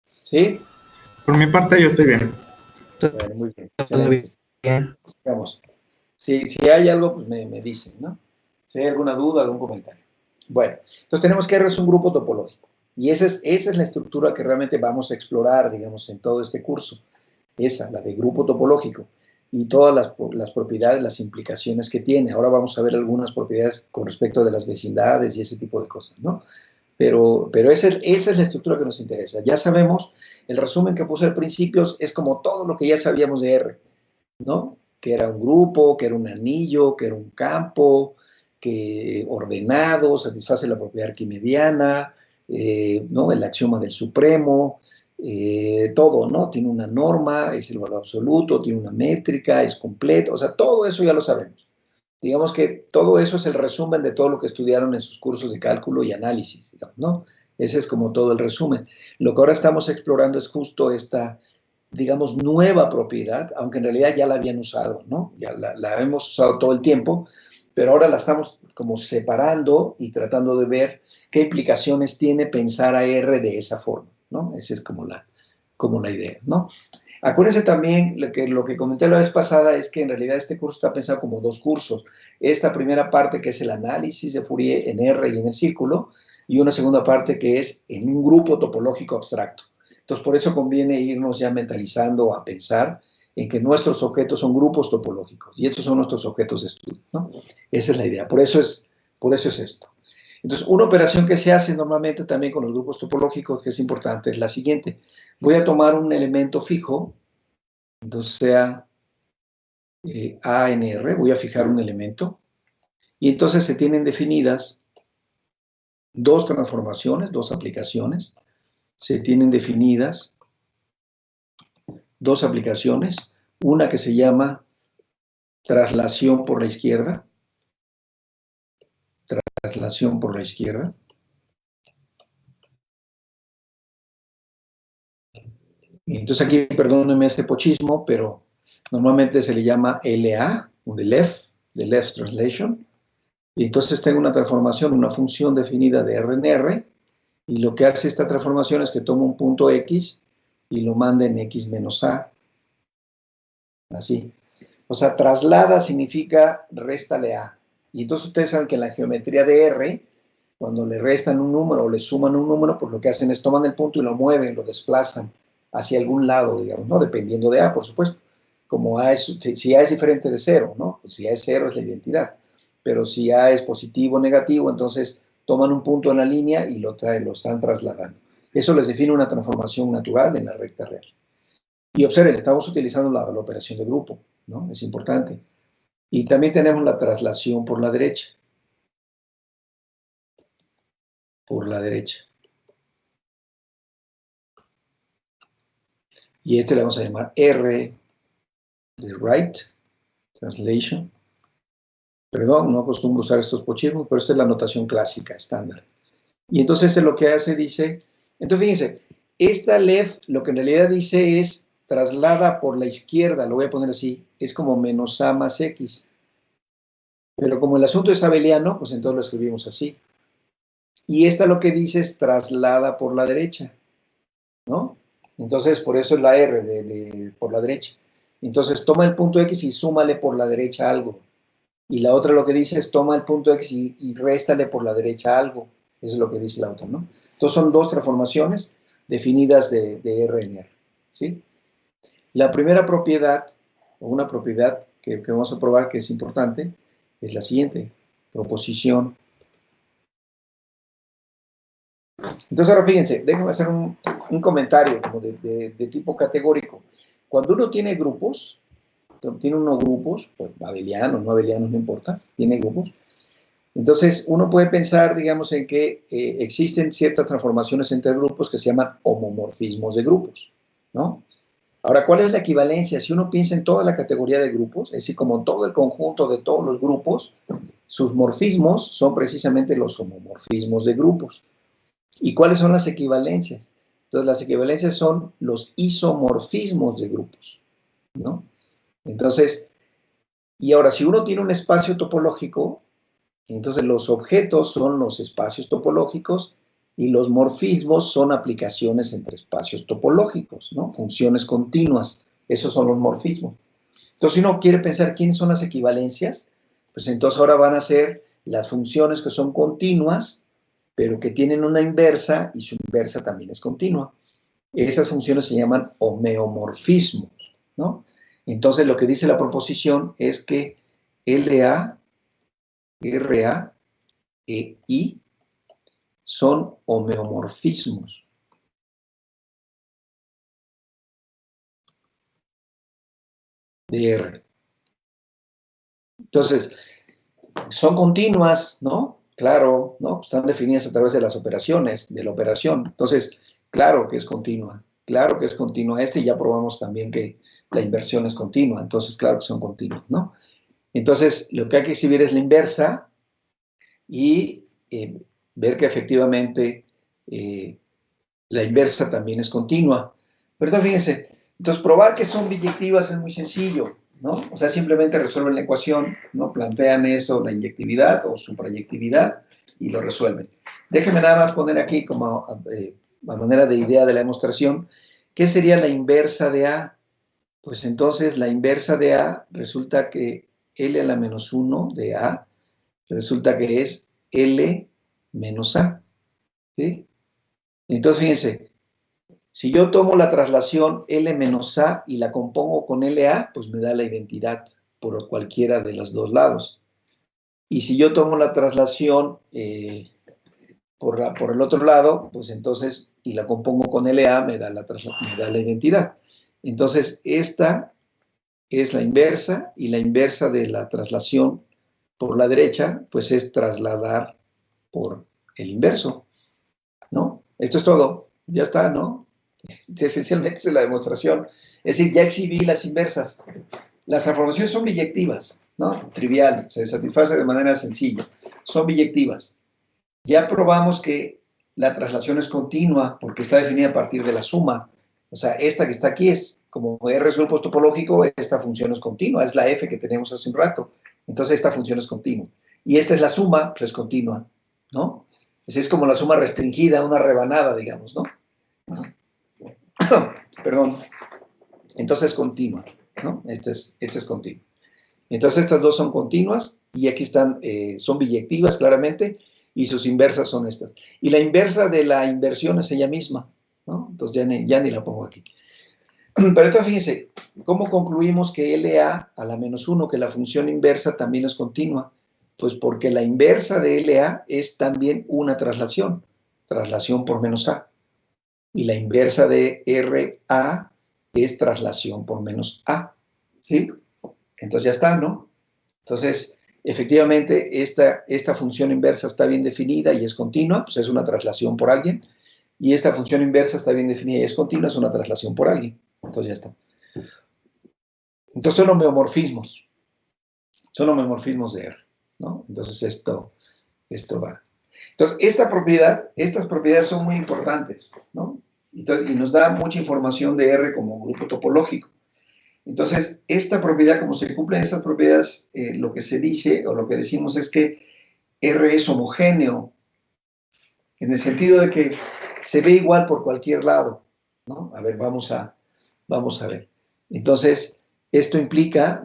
¿Sí? Por mi parte, yo estoy bien. Bueno, muy bien. Todo Excelente. bien. Vamos. Si hay algo, pues me dicen, ¿no? Si hay alguna duda, algún comentario. Bueno, entonces tenemos que R es un grupo topológico. Y esa es la estructura que realmente vamos a explorar, digamos, en todo este curso. Esa, la de grupo topológico. Y todas las propiedades, las implicaciones que tiene. Ahora vamos a ver algunas propiedades con respecto de las vecindades y ese tipo de cosas, ¿no? Pero esa es la estructura que nos interesa. Ya sabemos, el resumen que puse al principio es como todo lo que ya sabíamos de R, ¿no? Que era un grupo, que era un anillo, que era un campo, que ordenado, satisface la propiedad arquimediana, ¿no? El axioma del supremo, todo, ¿no? Tiene una norma, es el valor absoluto, tiene una métrica, es completo, o sea, todo eso ya lo sabemos. Digamos que todo eso es el resumen de todo lo que estudiaron en sus cursos de cálculo y análisis, digamos, ¿no? Ese es como todo el resumen. Lo que ahora estamos explorando es justo esta, digamos, nueva propiedad, aunque en realidad ya la habían usado, ¿no? Ya la hemos usado todo el tiempo, pero ahora la estamos como separando y tratando de ver qué implicaciones tiene pensar a R de esa forma, ¿no? Esa es como la idea, ¿no? Acuérdense también, lo que comenté la vez pasada es que en realidad este curso está pensado como dos cursos. Esta primera parte que es el análisis de Fourier en R y en el círculo, y una segunda parte que es en un grupo topológico abstracto. Entonces, por eso conviene irnos ya mentalizando a pensar en que nuestros objetos son grupos topológicos, y estos son nuestros objetos de estudio, ¿no? Esa es la idea, por eso es esto. Entonces, una operación que se hace normalmente también con los grupos topológicos, que es importante, es la siguiente. Voy a tomar un elemento fijo, Entonces sea ANR, voy a fijar un elemento, y entonces se tienen definidas dos transformaciones, dos aplicaciones, se tienen definidas dos aplicaciones, una que se llama traslación por la izquierda, traslación por la izquierda, y entonces aquí, perdónenme este pochismo, pero normalmente se le llama LA, o de left translation, y entonces tengo una transformación, una función definida de RNR, y lo que hace esta transformación es que toma un punto X y lo manda en X menos A, así. O sea, traslada significa réstale A. Y entonces ustedes saben que en la geometría de R, cuando le restan un número o le suman un número, pues lo que hacen es toman el punto y lo mueven, lo desplazan hacia algún lado, digamos, ¿no? Dependiendo de A, por supuesto. Como A es, si A es diferente de 0, ¿no? Pues si A es 0 es la identidad. Pero si A es positivo o negativo, entonces toman un punto en la línea y lo están trasladando. Eso les define una transformación natural en la recta real. Y observen, estamos utilizando la operación de grupo, ¿no? Es importante. Y también tenemos la traslación por la derecha. Por la derecha. Y este le vamos a llamar R de right, translation. Perdón, no acostumbro usar estos pochismos, pero esta es la notación clásica, estándar. Y entonces lo que hace, dice, entonces fíjense, esta left lo que en realidad dice es traslada por la izquierda, lo voy a poner así, es como menos A más X. Pero como el asunto es abeliano, pues entonces lo escribimos así. Y esta lo que dice es traslada por la derecha, ¿no? Entonces, por eso es la R por la derecha. Entonces, toma el punto X y súmale por la derecha algo. Y la otra lo que dice es toma el punto X y réstale por la derecha algo. Eso es lo que dice la otra, ¿no? Entonces, son dos transformaciones definidas de R en R, ¿sí? La primera propiedad, o una propiedad que vamos a probar que es importante, es la siguiente, proposición. Entonces ahora fíjense, déjenme hacer un comentario como de tipo categórico. Cuando uno tiene grupos, tiene unos grupos, pues abelianos, no abelianos, no importa, tiene grupos. Entonces uno puede pensar, digamos, en que existen ciertas transformaciones entre grupos que se llaman homomorfismos de grupos, ¿no? Ahora, ¿cuál es la equivalencia? Si uno piensa en toda la categoría de grupos, es decir, como todo el conjunto de todos los grupos, sus morfismos son precisamente los homomorfismos de grupos. ¿Y cuáles son las equivalencias? Entonces, las equivalencias son los isomorfismos de grupos, ¿no? Entonces, y ahora, si uno tiene un espacio topológico, entonces los objetos son los espacios topológicos y los morfismos son aplicaciones entre espacios topológicos, ¿no? Funciones continuas, esos son los morfismos. Entonces, si uno quiere pensar quiénes son las equivalencias, pues entonces ahora van a ser las funciones que son continuas, pero que tienen una inversa y su inversa también es continua. Esas funciones se llaman homeomorfismos, ¿no? Entonces, lo que dice la proposición es que LA, RA e I son homeomorfismos. De R. Entonces, son continuas, ¿no? Claro, ¿no? Están definidas a través de las operaciones, de la operación. Entonces, claro que es continua. Claro que es continua. Ya probamos también que la inversión es continua. Entonces, claro que son continuas, ¿no? Entonces, lo que hay que exhibir es la inversa y ver que efectivamente la inversa también es continua. Pero fíjense, entonces probar que son biyectivas es muy sencillo, ¿no? O sea, simplemente resuelven la ecuación, ¿no? Plantean eso, la inyectividad o suprayectividad, y lo resuelven. Déjenme nada más poner aquí como a manera de idea de la demostración, ¿qué sería la inversa de A? Pues entonces la inversa de A resulta que L a la menos 1 de A resulta que es L menos A, ¿sí? Entonces, fíjense, si yo tomo la traslación L menos A y la compongo con LA, pues me da la identidad por cualquiera de los dos lados. Y si yo tomo la traslación por el otro lado, pues entonces, y la compongo con LA, me da la identidad. Entonces, esta es la inversa, y la inversa de la traslación por la derecha, pues es trasladar por el inverso, ¿no? Esto es todo, ya está, ¿no? Esencialmente es la demostración. Es decir, ya exhibí las inversas. Las transformaciones son biyectivas, ¿no? Trivial, se satisface de manera sencilla. Son biyectivas. Ya probamos que la traslación es continua porque está definida a partir de la suma. O sea, esta que está aquí es, como R es grupo topológico, esta función es continua, es la F que tenemos hace un rato. Entonces esta función es continua. Y esta es la suma, pues es continua, ¿no? Es como la suma restringida, una rebanada, digamos, ¿no? Perdón. Entonces es continua, ¿no? Este es continuo. Entonces estas dos son continuas y aquí están, son biyectivas claramente, y sus inversas son estas. Y la inversa de la inversión es ella misma, ¿no? Entonces ya ni la pongo aquí. Pero entonces fíjense, ¿cómo concluimos que LA a la menos 1, que la función inversa también es continua? Pues porque la inversa de LA es también una traslación por menos A. Y la inversa de RA es traslación por menos A, ¿sí? Entonces ya está, ¿no? Entonces, efectivamente, esta función inversa está bien definida y es continua, pues es una traslación por alguien. Y esta función inversa está bien definida y es continua, es una traslación por alguien. Entonces ya está. Entonces son homeomorfismos. Son homeomorfismos de R, ¿no? Entonces esto va. Entonces, estas propiedades son muy importantes, ¿no? Y nos da mucha información de R como grupo topológico. Entonces, esta propiedad, como se cumplen estas propiedades, lo que se dice o lo que decimos es que R es homogéneo, en el sentido de que se ve igual por cualquier lado, ¿no? A ver, vamos a ver. Entonces, esto implica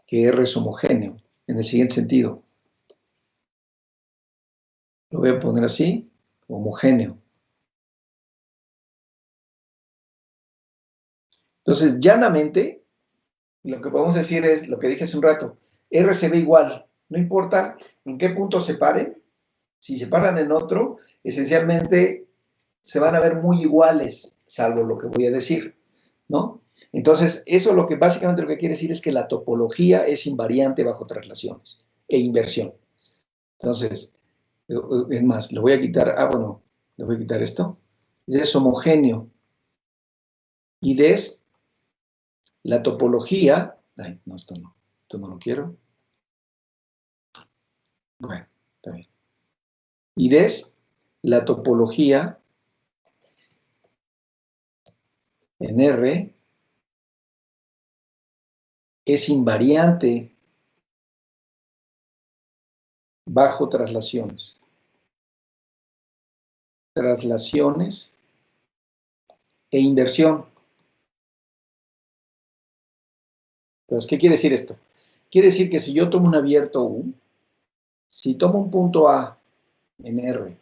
que R es homogéneo, en el siguiente sentido. Lo voy a poner así, homogéneo. Entonces, llanamente, lo que podemos decir es lo que dije hace un rato. R se ve igual, no importa en qué punto se paren. Si se paran en otro, esencialmente se van a ver muy iguales, salvo lo que voy a decir, ¿no? Entonces, eso básicamente lo que quiere decir es que la topología es invariante bajo traslaciones e inversión. Entonces, es más, le voy a quitar, le voy a quitar esto. Es homogéneo. Y la topología, no, esto no lo quiero. Bueno, está bien. Y la topología en R es invariante bajo traslaciones. Traslaciones e inversión. Entonces, ¿qué quiere decir esto? Quiere decir que si yo tomo un abierto U, si tomo un punto A en R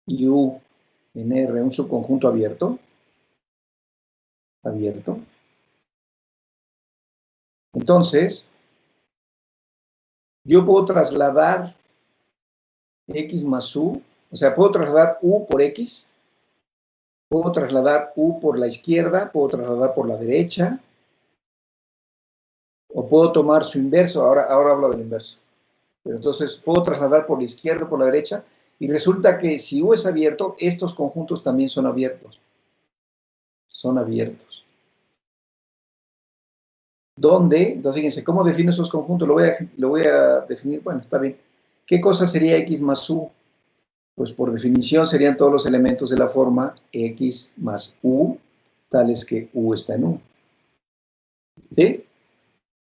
y U en R, un subconjunto abierto, entonces yo puedo trasladar X más U, o sea, puedo trasladar U por X, puedo trasladar U por la izquierda, puedo trasladar por la derecha, o puedo tomar su inverso, ahora hablo del inverso. Pero entonces puedo trasladar por la izquierda o por la derecha, y resulta que si U es abierto, estos conjuntos también son abiertos. Son abiertos. ¿Dónde? Entonces, fíjense, ¿cómo defino esos conjuntos? Lo voy a definir, bueno, está bien. ¿Qué cosa sería X más U? Pues por definición serían todos los elementos de la forma X más U, tales que U está en U. ¿Sí?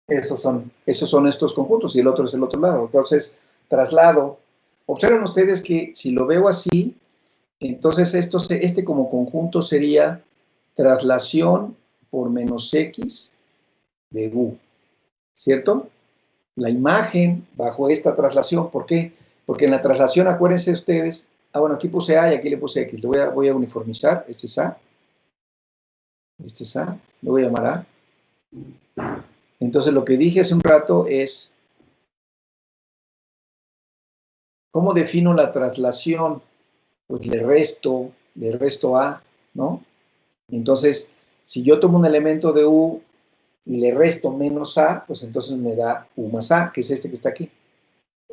Esos son estos conjuntos y el otro es el otro lado. Entonces, traslado. Observen ustedes que si lo veo así, entonces este como conjunto sería traslación por menos X de U, ¿cierto? La imagen bajo esta traslación, ¿por qué? Porque en la traslación, acuérdense ustedes, bueno, aquí puse A y aquí le puse X, voy a uniformizar, este es A, lo voy a llamar A. Entonces lo que dije hace un rato es ¿Cómo defino la traslación? Pues le resto A, ¿no? Entonces, si yo tomo un elemento de U y le resto menos A, pues entonces me da U más A, que es este que está aquí.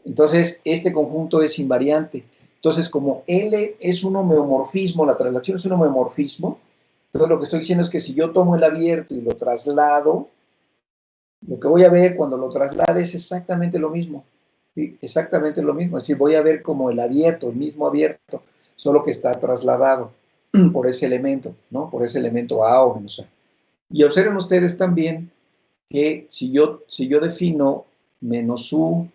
Entonces, este conjunto es invariante. Entonces, como L es un homeomorfismo, la traslación es un homeomorfismo, entonces lo que estoy diciendo es que si yo tomo el abierto y lo traslado, lo que voy a ver cuando lo traslade es exactamente lo mismo. ¿Sí? Exactamente lo mismo. Es decir, voy a ver como el abierto, el mismo abierto, solo que está trasladado por ese elemento, ¿no? Por ese elemento A o menos A. Y observen ustedes también que si yo defino menos U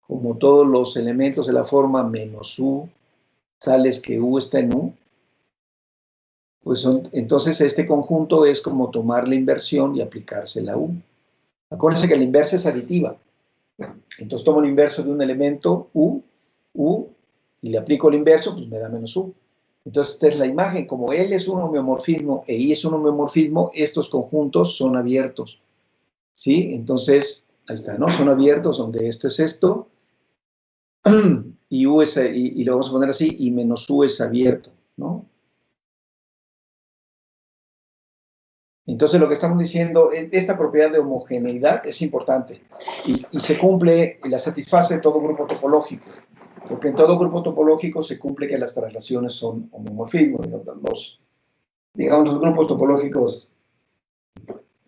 como todos los elementos de la forma menos U, tales que U está en U, pues entonces este conjunto es como tomar la inversión y aplicarse la U. Acuérdense que la inversa es aditiva. Entonces tomo el inverso de un elemento U, y le aplico el inverso, pues me da menos U. Entonces esta es la imagen. Como L es un homeomorfismo e I es un homeomorfismo, estos conjuntos son abiertos. ¿Sí? Entonces, ahí está, ¿no? Son abiertos donde esto es esto, y U es, y lo vamos a poner así, y menos U es abierto, ¿no? Entonces lo que estamos diciendo, esta propiedad de homogeneidad es importante y se cumple y la satisface todo grupo topológico, porque en todo grupo topológico se cumple que las traslaciones son homomorfismos, digamos los grupos topológicos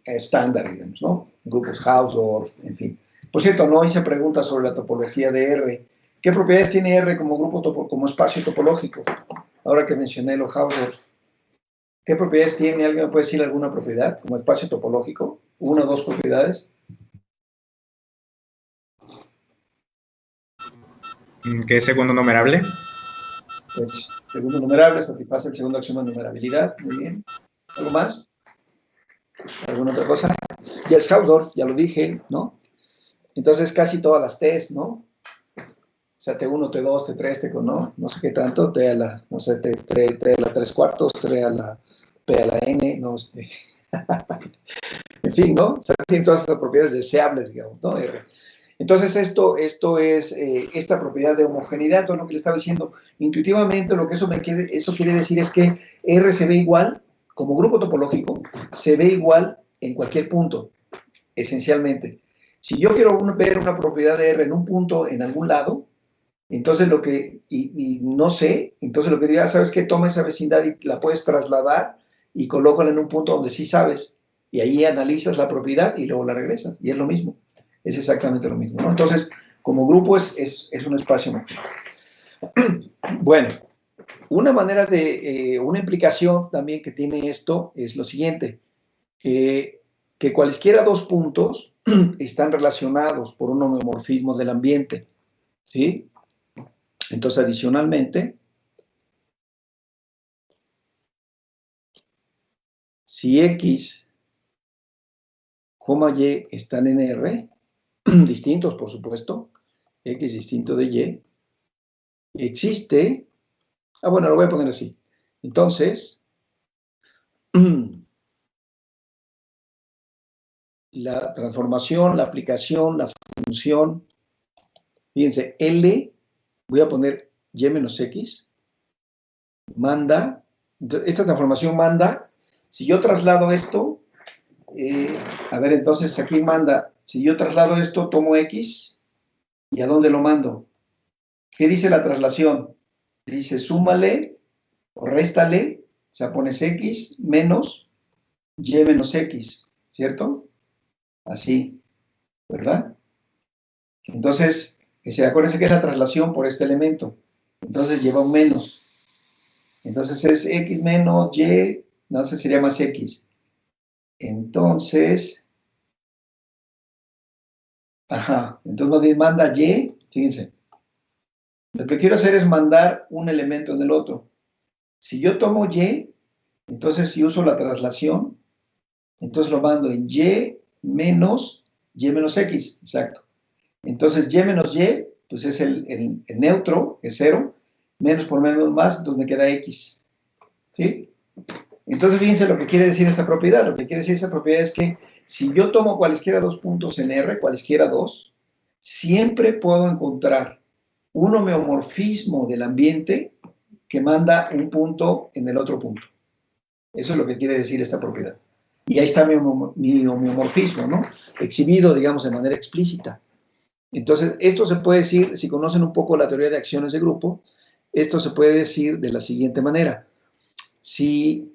estándar, digamos, ¿no? Grupos Hausdorff, en fin. Por cierto, no hice preguntas sobre la topología de R. ¿Qué propiedades tiene R como grupo como espacio topológico? Ahora que mencioné los Hausdorff. ¿Qué propiedades tiene? ¿Alguien me puede decir alguna propiedad como espacio topológico? ¿Una o dos propiedades? ¿Qué es segundo numerable? Pues segundo numerable satisface el segundo axioma de numerabilidad. Muy bien. ¿Algo más? ¿Alguna otra cosa? Ya es Hausdorff, ya lo dije, ¿no? Entonces casi todas las T's, ¿no? O sea, T1, T2, T3, T4, no sé qué tanto, T a la, no sé, T a la 3/4, T a la P a la N, no sé. En fin, ¿no? O sea, tiene todas esas propiedades deseables, digamos, ¿no? Entonces, esto es esta propiedad de homogeneidad, todo lo que le estaba diciendo. Intuitivamente, lo que eso quiere decir es que R se ve igual, como grupo topológico, se ve igual en cualquier punto, esencialmente. Si yo quiero ver una propiedad de R en un punto, en algún lado, entonces lo que, y no sé, entonces lo que diga, ¿sabes qué? Toma esa vecindad y la puedes trasladar y colócala en un punto donde sí sabes. Y ahí analizas la propiedad y luego la regresas. Y es lo mismo. Es exactamente lo mismo, ¿no? Entonces, como grupo es un espacio homogéneo. Bueno, una manera de, una implicación también que tiene esto es lo siguiente, que cualesquiera dos puntos están relacionados por un homeomorfismo del ambiente, ¿sí? Entonces, adicionalmente, si X, Y están en R, distintos, por supuesto, X distinto de Y, existe, bueno, lo voy a poner así. Entonces, la transformación, la aplicación, la función, fíjense, L, voy a poner Y menos X, manda, entonces, esta transformación manda, si yo traslado esto, a ver, entonces aquí manda, si yo traslado esto, tomo X, ¿y a dónde lo mando? ¿Qué dice la traslación? Dice, súmale o réstale, o sea, pones X menos Y menos X, ¿cierto? Así, ¿verdad? Entonces, acuérdense que es la traslación por este elemento. Entonces lleva un menos. Entonces es X menos Y, no sé, sería más X. Entonces, entonces me manda Y, fíjense. Lo que quiero hacer es mandar un elemento en el otro. Si yo tomo Y, entonces si uso la traslación, entonces lo mando en Y menos X, exacto. Entonces Y menos Y, pues es el neutro, es 0, menos por menos más, entonces me queda X. ¿Sí? Entonces fíjense lo que quiere decir esta propiedad. Lo que quiere decir esta propiedad es que si yo tomo cualesquiera dos puntos en R, cualesquiera dos, siempre puedo encontrar un homeomorfismo del ambiente que manda un punto en el otro punto. Eso es lo que quiere decir esta propiedad. Y ahí está mi homeomorfismo, ¿no? Exhibido, digamos, de manera explícita. Entonces, esto se puede decir, si conocen un poco la teoría de acciones de grupo, esto se puede decir de la siguiente manera. Si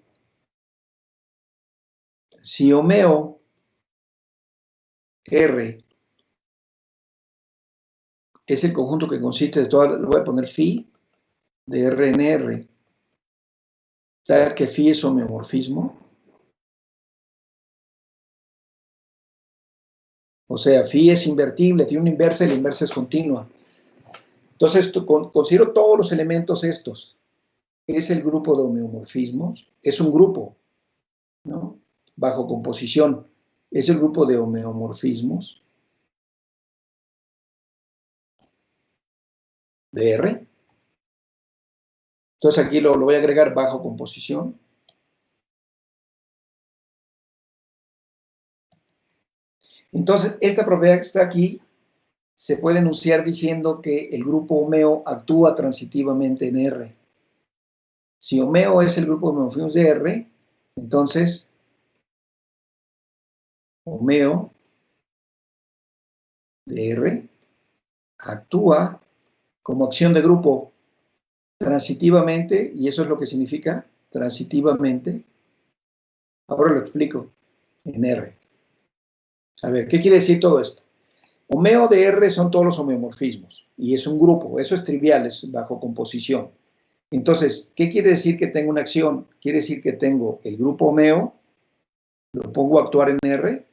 Homeo R es el conjunto que consiste de todas, lo voy a poner phi de R en R, ¿sabes que phi es homeomorfismo? O sea, phi es invertible, tiene una inversa y la inversa es continua. Entonces, considero todos los elementos estos. Es el grupo de homeomorfismos, es un grupo, ¿no? Bajo composición. Es el grupo de homeomorfismos de R. Entonces aquí lo voy a agregar bajo composición. Entonces, esta propiedad que está aquí se puede enunciar diciendo que el grupo homeo actúa transitivamente en R. Si homeo es el grupo de homeomorfismos de R, entonces homeo de R actúa como acción de grupo transitivamente, y eso es lo que significa transitivamente. Ahora lo explico en R. A ver, ¿qué quiere decir todo esto? Homeo de R son todos los homeomorfismos, y es un grupo, eso es trivial, es bajo composición. Entonces, ¿qué quiere decir que tengo una acción? Quiere decir que tengo el grupo homeo, lo pongo a actuar en R,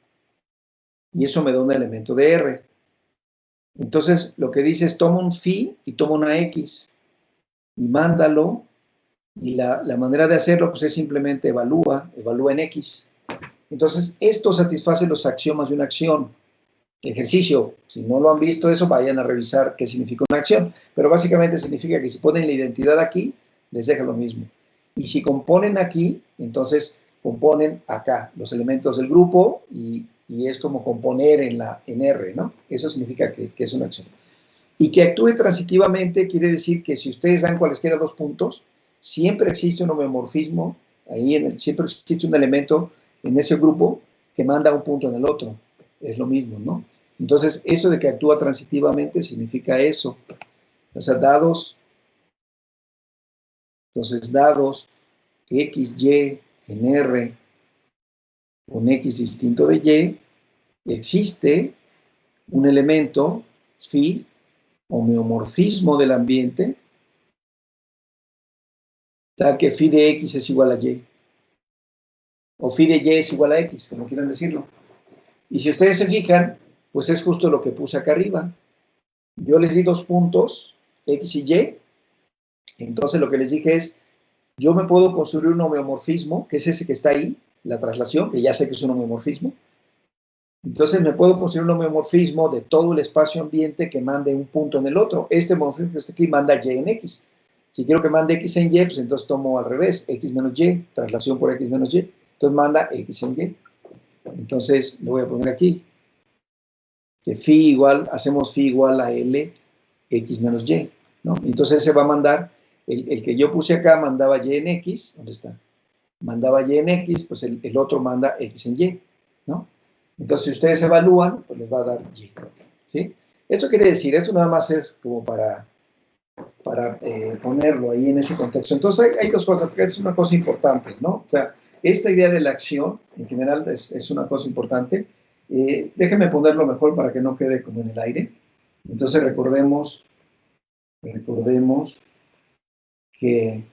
y eso me da un elemento de R. Entonces, lo que dice es, toma un phi y toma una X, y mándalo, y la manera de hacerlo pues, es simplemente evalúa en X. Entonces, esto satisface los axiomas de una acción. Ejercicio, si no lo han visto eso, vayan a revisar qué significa una acción. Pero básicamente significa que si ponen la identidad aquí, les deja lo mismo. Y si componen aquí, entonces componen acá los elementos del grupo y es como componer en R, ¿no? Eso significa que es una acción. Y que actúe transitivamente quiere decir que si ustedes dan cualesquiera dos puntos, siempre existe un homeomorfismo, siempre existe un elemento en ese grupo que manda un punto en el otro. Es lo mismo, ¿no? Entonces, eso de que actúa transitivamente significa eso. O sea, dados X, Y en R con X distinto de Y, existe un elemento phi, homeomorfismo del ambiente, tal que phi de X es igual a Y. O phi de Y es igual a X, como quieran decirlo. Y si ustedes se fijan, pues es justo lo que puse acá arriba. Yo les di dos puntos, X y Y. Entonces lo que les dije es, yo me puedo construir un homeomorfismo, que es ese que está ahí, la traslación, que ya sé que es un homeomorfismo. Entonces me puedo construir un homeomorfismo de todo el espacio ambiente que mande un punto en el otro. Este homeomorfismo que está aquí manda Y en X. Si quiero que mande X en Y, pues entonces tomo al revés, X menos Y, traslación por X menos Y. Entonces manda X en Y. Entonces lo voy a poner aquí. Que phi igual, hacemos phi igual a L, X menos Y, ¿no? Entonces se va a mandar, el que yo puse acá mandaba Y en X, ¿dónde está? Mandaba Y en X, pues el otro manda X en Y, ¿no? Entonces si ustedes evalúan, pues les va a dar Y, ¿sí? Eso quiere decir, eso nada más es como para ponerlo ahí en ese contexto. Entonces hay dos cosas, porque es una cosa importante, ¿no? O sea, esta idea de la acción, en general, es una cosa importante. Déjenme ponerlo mejor para que no quede como en el aire. Entonces recordemos que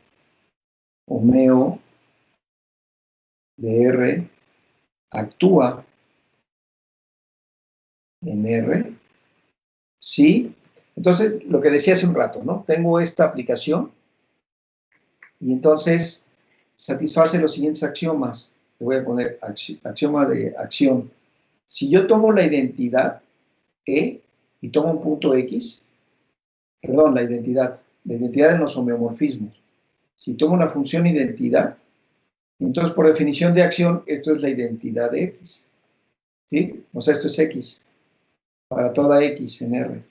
homeo de R actúa en R, ¿sí? Entonces, lo que decía hace un rato, ¿no? Tengo esta aplicación y entonces satisface los siguientes axiomas. Le voy a poner axioma de acción. Si yo tomo la identidad E y tomo un punto X, perdón, la identidad de los homeomorfismos. Si tomo una función identidad, entonces por definición de acción, esto es la identidad de X. ¿Sí? O sea, esto es X, para toda X en R.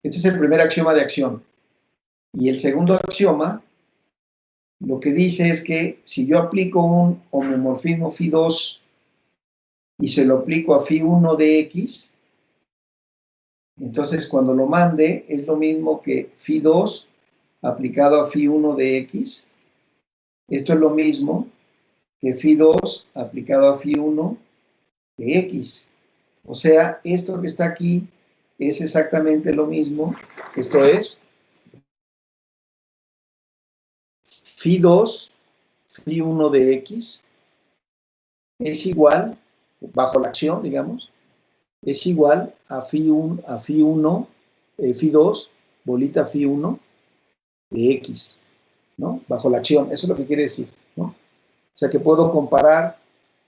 Este es el primer axioma de acción. Y el segundo axioma, lo que dice es que si yo aplico un homeomorfismo phi2 y se lo aplico a phi1 de x, entonces cuando lo mande es lo mismo que phi2 aplicado a phi1 de x. Esto es lo mismo que phi2 aplicado a phi1 de x. O sea, esto que está aquí es exactamente lo mismo. Esto es phi2, phi1 de x es igual, bajo la acción, digamos, es igual a phi1, phi2, bolita phi1 de x, ¿no? Bajo la acción, eso es lo que quiere decir, ¿no? O sea que puedo comparar,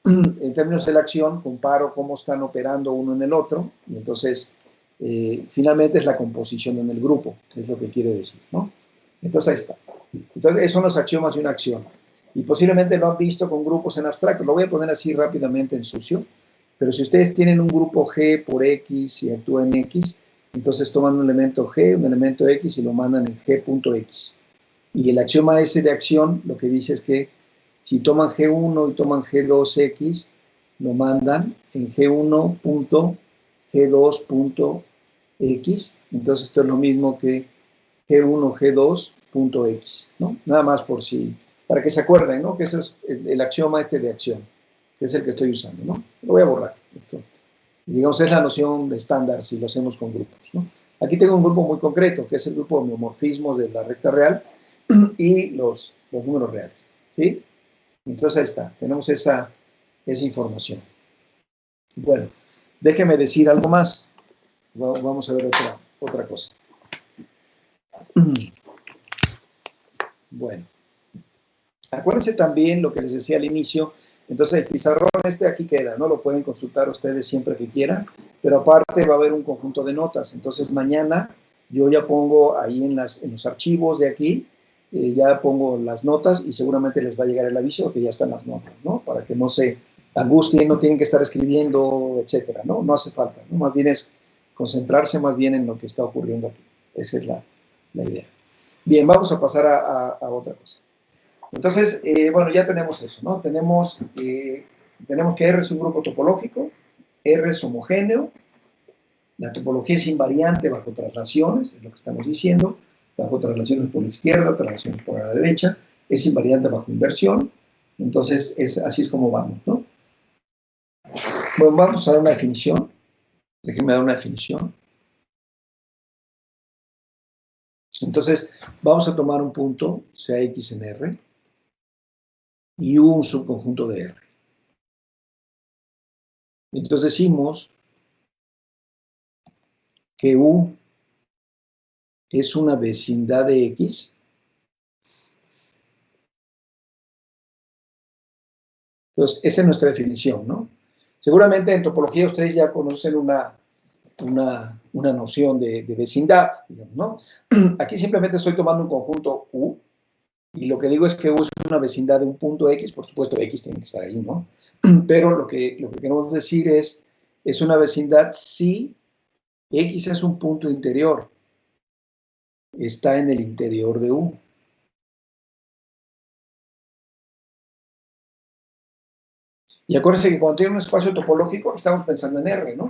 en términos de la acción, comparo cómo están operando uno en el otro, y entonces, finalmente es la composición en el grupo, es lo que quiere decir, ¿no? Entonces ahí está. Entonces, esos son los axiomas de una acción. Y posiblemente lo han visto con grupos en abstracto. Lo voy a poner así rápidamente en sucio. Pero si ustedes tienen un grupo G por X y actúa en X, entonces toman un elemento G, un elemento X y lo mandan en G.X. Y el axioma ese de acción lo que dice es que si toman G1 y toman G2X, lo mandan en G1.G2.X. Entonces esto es lo mismo que G1, G2.X, ¿no? Nada más por si, para que se acuerden, ¿no? Que ese es el axioma este de acción, que es el que estoy usando, ¿no? Lo voy a borrar. Esto, digamos, es la noción de estándar si lo hacemos con grupos, ¿no? Aquí tengo un grupo muy concreto, que es el grupo de homeomorfismos de la recta real y los números reales, ¿sí? Entonces ahí está, tenemos esa información. Bueno, déjeme decir algo más. Vamos a ver otra cosa. Bueno, acuérdense también lo que les decía al inicio. Entonces el pizarrón este aquí queda, ¿no? Lo pueden consultar ustedes siempre que quieran, pero aparte va a haber un conjunto de notas. Entonces mañana yo ya pongo ahí en los archivos de aquí, ya pongo las notas y seguramente les va a llegar el aviso que ya están las notas, ¿no? Para que no se angustien, no tienen que estar escribiendo, etcétera, ¿no? No hace falta, ¿no? Más bien es concentrarse más bien en lo que está ocurriendo aquí. Esa es la idea. Bien, vamos a pasar a otra cosa. Entonces, bueno, ya tenemos eso, ¿no? Tenemos que R es un grupo topológico, R es homogéneo, la topología es invariante bajo traslaciones, es lo que estamos diciendo, bajo traslaciones por la izquierda, traslaciones por la derecha, es invariante bajo inversión, entonces así es como vamos, ¿no? Bueno, vamos a dar una definición, déjenme dar una definición. Entonces, vamos a tomar un punto, sea X en R, y un subconjunto de R. Entonces decimos que U es una vecindad de X Entonces, esa es nuestra definición, ¿no? Seguramente en topología ustedes ya conocen una noción de vecindad, digamos, ¿no? Aquí simplemente estoy tomando un conjunto U, y lo que digo es que U es una vecindad de un punto X, por supuesto X tiene que estar ahí, ¿no? Pero lo que queremos decir es una vecindad si X es un punto interior, está en el interior de U. Y acuérdense que cuando tiene un espacio topológico, estamos pensando en R, ¿no?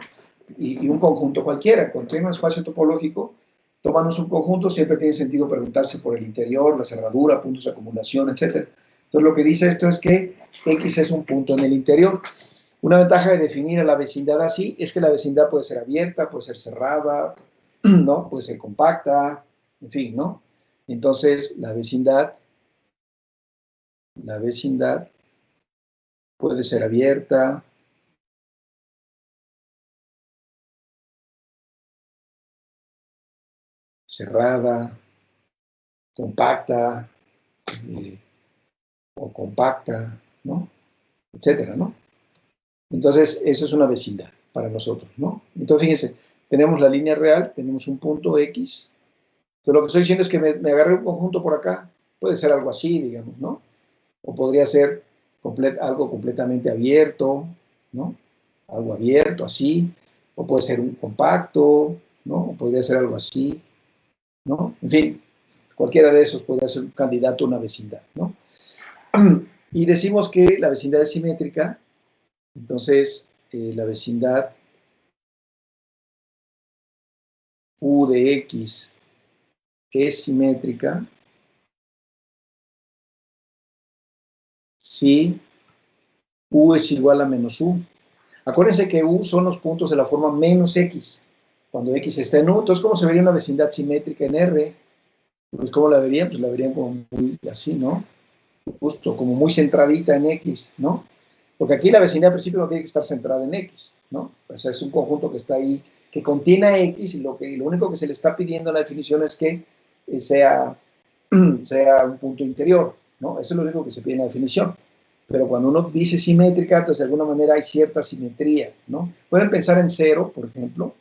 Y un conjunto cualquiera. Cuando tiene un espacio topológico, toman un subconjunto, siempre tiene sentido preguntarse por el interior, la cerradura, puntos de acumulación, etc. Entonces, lo que dice esto es que X es un punto en el interior. Una ventaja de definir a la vecindad así es que la vecindad puede ser abierta, puede ser cerrada, ¿no? Puede ser compacta, en fin, ¿no? Entonces, la vecindad puede ser abierta, cerrada, compacta, o compacta, ¿no? Etcétera, ¿no? Entonces, eso es una vecindad para nosotros, ¿no? Entonces, fíjense, tenemos la línea real, tenemos un punto X, pero lo que estoy diciendo es que me agarré un conjunto por acá, puede ser algo así, digamos, ¿no? O podría ser algo completamente abierto, ¿no? Algo abierto, así, o puede ser un compacto, ¿no? O podría ser algo así, ¿no? En fin, cualquiera de esos podría ser un candidato a una vecindad, ¿no? Y decimos que la vecindad es simétrica, entonces la vecindad U de X es simétrica si U es igual a menos U. Acuérdense que U son los puntos de la forma menos X. Cuando X está en U, entonces, ¿cómo se vería una vecindad simétrica en R? Pues, ¿cómo la verían? Pues la verían como muy así, ¿no? Justo, como muy centradita en X, ¿no? Porque aquí la vecindad al principio no tiene que estar centrada en X, ¿no? O sea, es un conjunto que está ahí, que contiene a X, y lo único que se le está pidiendo en la definición es que sea un punto interior, ¿no? Eso es lo único que se pide en la definición. Pero cuando uno dice simétrica, entonces de alguna manera hay cierta simetría, ¿no? Pueden pensar en cero, por ejemplo,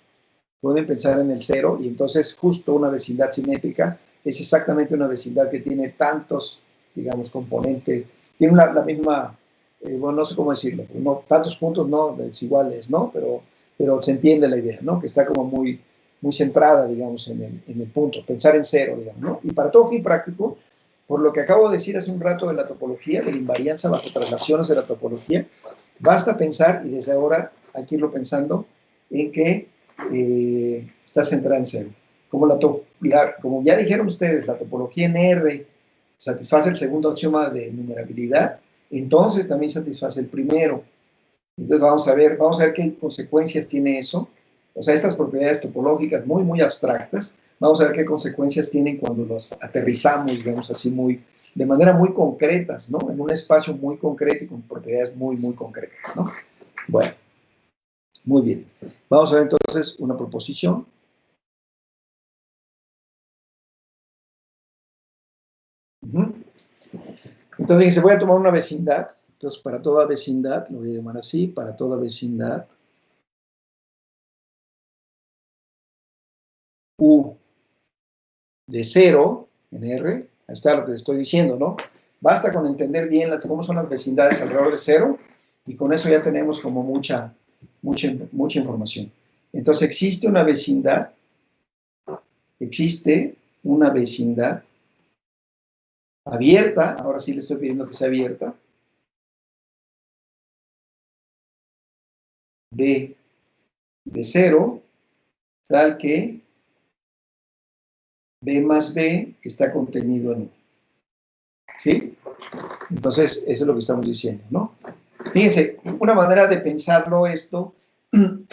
pueden pensar en el cero, y entonces justo una vecindad simétrica es exactamente una vecindad que tiene tantos, digamos, componentes, tiene la misma, bueno, no sé cómo decirlo, no, tantos puntos no desiguales, ¿no? Pero se entiende la idea, ¿no? Que está como muy, muy centrada, digamos, en el punto, pensar en cero, digamos, ¿no? Y para todo fin práctico, por lo que acabo de decir hace un rato de la topología, de la invarianza bajo traslaciones de la topología, basta pensar, y desde ahora hay que irlo pensando, en que está centrada en cero. Como ya dijeron ustedes, la topología en R satisface el segundo axioma de numerabilidad, entonces también satisface el primero. Entonces vamos a ver qué consecuencias tiene eso. O sea, estas propiedades topológicas muy, muy abstractas, vamos a ver qué consecuencias tienen cuando los aterrizamos, digamos así, de manera muy concretas, ¿no? En un espacio muy concreto y con propiedades muy, muy concretas, ¿no? Bueno, muy bien. Vamos a ver entonces una proposición. Entonces, fíjense, voy a tomar una vecindad. Entonces, para toda vecindad, lo voy a llamar así, para toda vecindad U de 0 en R, ahí está lo que les estoy diciendo, ¿no? Basta con entender bien cómo son las vecindades alrededor de 0, y con eso ya tenemos como mucha información. Entonces, existe una vecindad abierta, ahora sí le estoy pidiendo que sea abierta, de 0, tal que B más B está contenido en U. ¿Sí? Entonces, eso es lo que estamos diciendo, ¿no? Fíjense, una manera de pensarlo esto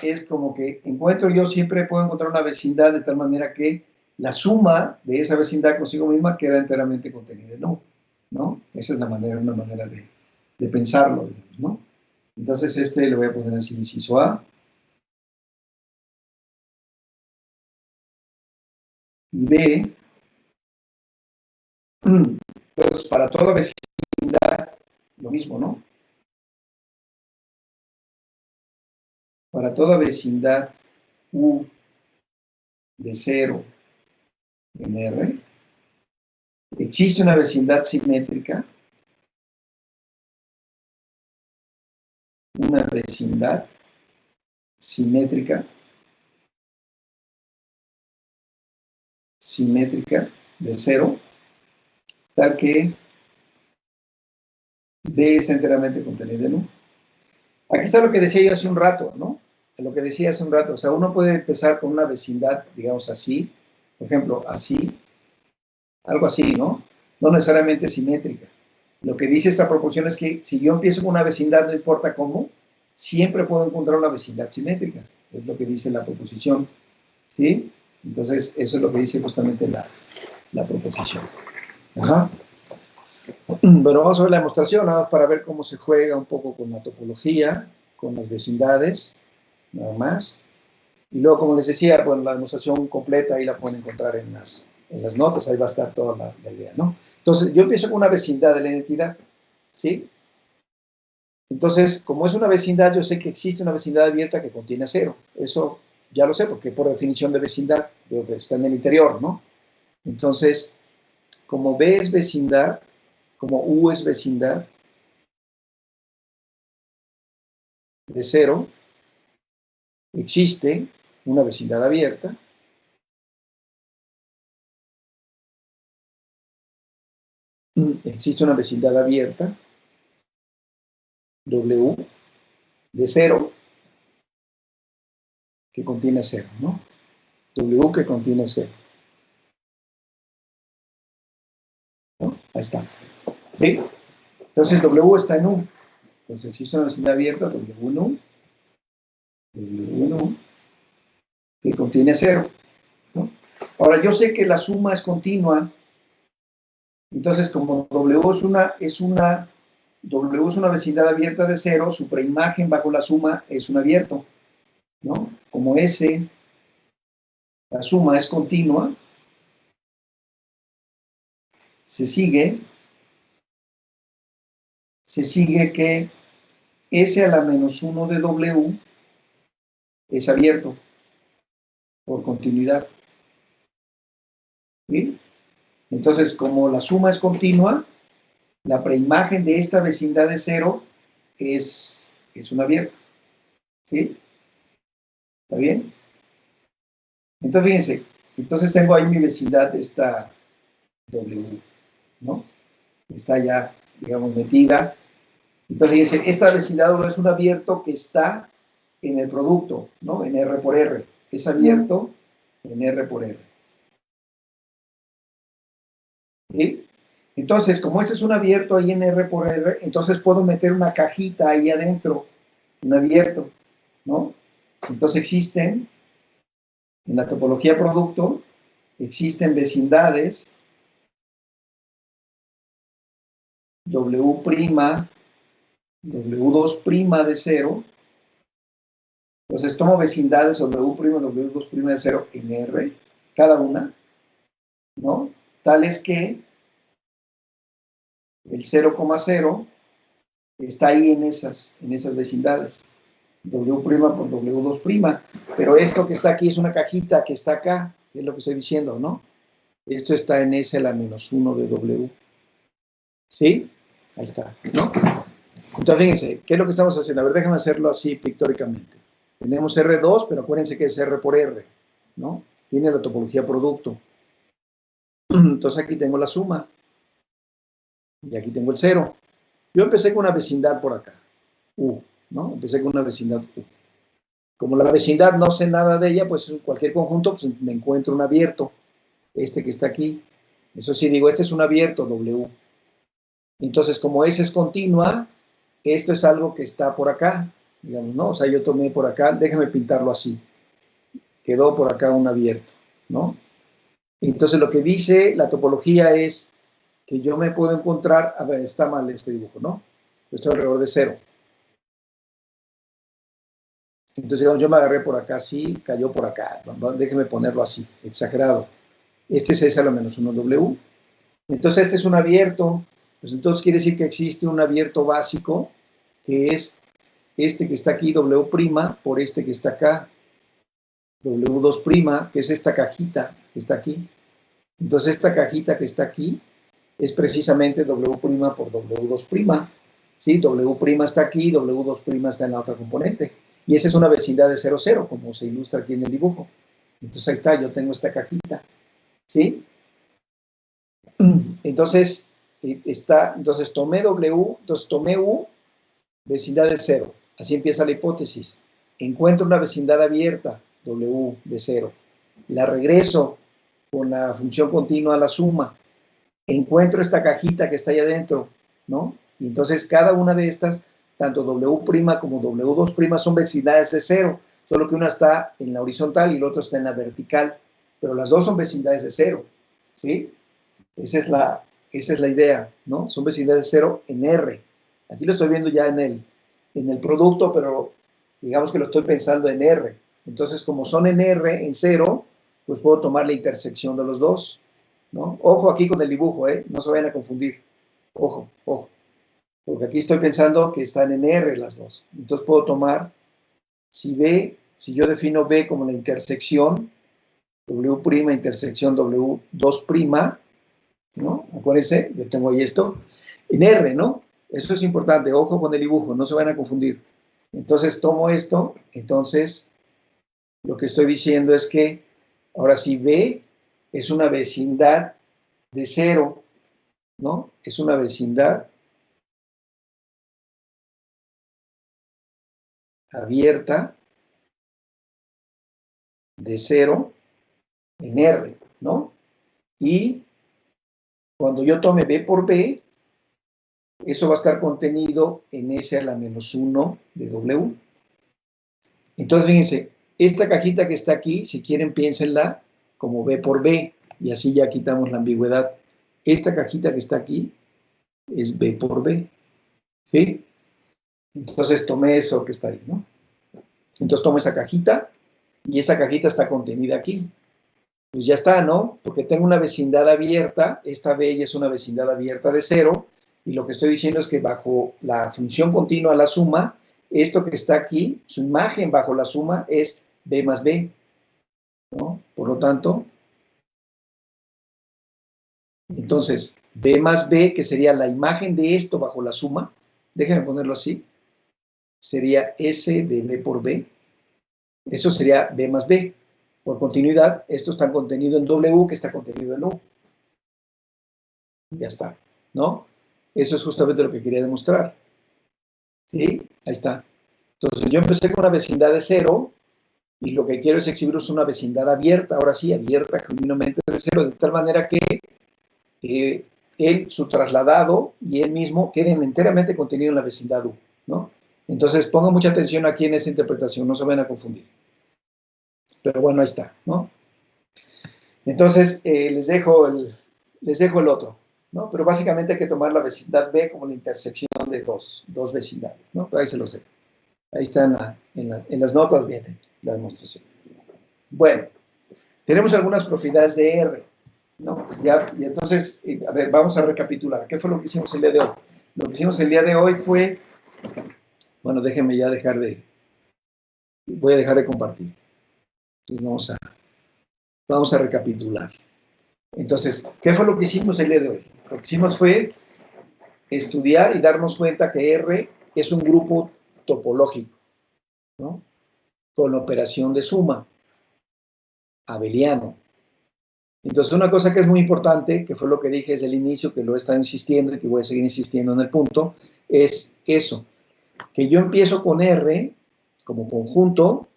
es como que siempre puedo encontrar una vecindad de tal manera que la suma de esa vecindad consigo misma queda enteramente contenida en U, ¿no? Esa es una manera de pensarlo, digamos, ¿no? Entonces, le voy a poner así, inciso A. Y B. Entonces, para toda vecindad, lo mismo, ¿no? Para toda vecindad U de 0 en R, existe una vecindad simétrica, simétrica de 0, tal que B está enteramente contenida en U. Aquí está lo que decía yo hace un rato, ¿no? Lo que decía hace un rato, o sea, uno puede empezar con una vecindad, digamos así, por ejemplo, así, algo así, ¿no? No necesariamente simétrica. Lo que dice esta proporción es que si yo empiezo con una vecindad, no importa cómo, siempre puedo encontrar una vecindad simétrica. Es lo que dice la proposición, ¿sí? Entonces, eso es lo que dice justamente la proposición. Ajá. Bueno, vamos a ver la demostración, nada más para ver cómo se juega un poco con la topología, con las vecindades, nada más. Y luego, como les decía, bueno, la demostración completa ahí la pueden encontrar en las notas, ahí va a estar toda la idea, ¿no? Entonces, yo empiezo con una vecindad de la identidad, ¿sí? Entonces, como es una vecindad, yo sé que existe una vecindad abierta que contiene 0. Eso ya lo sé, porque por definición de vecindad está en el interior, ¿no? Entonces, como B es vecindad, como U es vecindad de 0, existe una vecindad abierta existe una vecindad abierta, W, de 0, que contiene 0, ¿no? W que contiene 0. ¿No? Ahí está. ¿Sí? Entonces W está en U. Entonces existe una vecindad abierta, W en U, que contiene 0. ¿No? Ahora, yo sé que la suma es continua. Entonces, como W es una vecindad abierta de 0, su preimagen bajo la suma es un abierto, ¿no? Como S, la suma es continua, se sigue que S a la menos 1 de W es abierto por continuidad. ¿Sí? Entonces, como la suma es continua, la preimagen de esta vecindad de 0 es un abierto. ¿Sí? ¿Está bien? Entonces, fíjense, entonces tengo ahí mi vecindad, esta W, ¿no? Está ya, digamos, metida. Entonces, fíjense, esta vecindad W es un abierto que está en el producto, ¿no? En R por R. Es abierto en R por R. ¿Sí? Entonces, como este es un abierto ahí en R por R, entonces puedo meter una cajita ahí adentro, un abierto, ¿no? Entonces existen, en la topología producto, existen vecindades W', W2' de 0. Entonces tomo vecindades W', W2' de 0 en R, cada una, ¿no? Tales que el 0,0 está ahí en esas vecindades. W' por W2', pero esto que está aquí es una cajita que está acá, es lo que estoy diciendo, ¿no? Esto está en S a la menos 1 de W. ¿Sí? Ahí está, ¿no? Entonces, fíjense, ¿qué es lo que estamos haciendo? A ver, déjame hacerlo así pictóricamente. Tenemos R2, pero acuérdense que es R por R, ¿no? Tiene la topología producto. Entonces aquí tengo la suma. Y aquí tengo el 0. Yo empecé con una vecindad por acá, U, ¿no? Empecé con una vecindad U. Como la vecindad no sé nada de ella, pues en cualquier conjunto pues me encuentro un abierto, este que está aquí. Eso sí, digo, este es un abierto, W. Entonces, como S es continua, esto es algo que está por acá, digamos, ¿no? O sea, yo tomé por acá, déjame pintarlo así. Quedó por acá un abierto, ¿no? Entonces, lo que dice la topología es que yo me puedo encontrar, a ver, está mal este dibujo, ¿no? Esto alrededor de 0. Entonces, digamos, yo me agarré por acá así, cayó por acá. Déjeme ponerlo así, exagerado. Este es S a la menos 1 W. Entonces, este es un abierto. Pues entonces quiere decir que existe un abierto básico, que es este que está aquí, W', por este que está acá, W2', que es esta cajita que está aquí. Entonces, esta cajita que está aquí es precisamente W' por W2'. ¿Sí? W' está aquí, W2' está en la otra componente. Y esa es una vecindad de 0, 0, como se ilustra aquí en el dibujo. Entonces, ahí está, yo tengo esta cajita. ¿Sí? Entonces, entonces tomé W, entonces tomé U, vecindad de 0. Así empieza la hipótesis. Encuentro una vecindad abierta, W de 0. La regreso con la función continua a la suma. Encuentro esta cajita que está ahí adentro, ¿no? Y entonces cada una de estas, tanto W' como W2' son vecindades de 0, solo que una está en la horizontal y la otra está en la vertical, pero las dos son vecindades de 0, ¿sí? Esa es la idea, ¿no? Son vecindades de 0 en R. Aquí lo estoy viendo ya en el producto, pero digamos que lo estoy pensando en R. Entonces, como son en R, en 0, pues puedo tomar la intersección de los dos, ¿no? Ojo aquí con el dibujo, no se vayan a confundir. Ojo, ojo. Porque aquí estoy pensando que están en R las dos. Entonces puedo tomar, si yo defino B como la intersección, W' intersección W2', ¿no? Acuérdense, yo tengo ahí esto, en R, ¿no? Eso es importante, ojo con el dibujo, no se van a confundir. Entonces tomo esto, entonces lo que estoy diciendo es que ahora sí B es una vecindad de 0, ¿no? Es una vecindad abierta de 0 en R, ¿no? Y cuando yo tome B por B, eso va a estar contenido en S a la menos 1 de W. Entonces, fíjense, esta cajita que está aquí, si quieren, piénsenla como B por B, y así ya quitamos la ambigüedad. Esta cajita que está aquí es B por B, ¿sí? Entonces, tomé eso que está ahí, ¿no? Entonces, tomo esa cajita, y esa cajita está contenida aquí. Pues ya está, ¿no? Porque tengo una vecindad abierta, esta B ya es una vecindad abierta de 0, y lo que estoy diciendo es que bajo la función continua, la suma, esto que está aquí, su imagen bajo la suma es B más B, ¿no? Por lo tanto, entonces, B más B, que sería la imagen de esto bajo la suma, déjenme ponerlo así, sería S de B por B, eso sería B más B. Por continuidad, esto está contenido en W, que está contenido en U. Ya está, ¿no? Eso es justamente lo que quería demostrar. ¿Sí? Ahí está. Entonces, yo empecé con una vecindad de 0, y lo que quiero es exhibir una vecindad abierta, ahora sí, abierta genuinamente de 0, de tal manera que él, su trasladado y él mismo queden enteramente contenidos en la vecindad U, ¿no? Entonces, pongan mucha atención aquí en esa interpretación, no se vayan a confundir. Pero bueno, ahí está, ¿no? Entonces, les dejo el otro, ¿no? Pero básicamente hay que tomar la vecindad B como la intersección de dos vecindades, ¿no? Pero ahí se los dejo. Ahí está en las notas, viene la demostración. Bueno, tenemos algunas propiedades de R, ¿no? Ya, y entonces, a ver, vamos a recapitular. ¿Qué fue lo que hicimos el día de hoy? Lo que hicimos el día de hoy fue, bueno, déjenme ya voy a dejar de compartir. Entonces vamos a recapitular. Entonces, ¿qué fue lo que hicimos el día de hoy? Lo que hicimos fue estudiar y darnos cuenta que R es un grupo topológico, ¿no? Con operación de suma, abeliano. Entonces, una cosa que es muy importante, que fue lo que dije desde el inicio, que lo he estado insistiendo y que voy a seguir insistiendo en el punto, es eso, que yo empiezo con R como conjunto,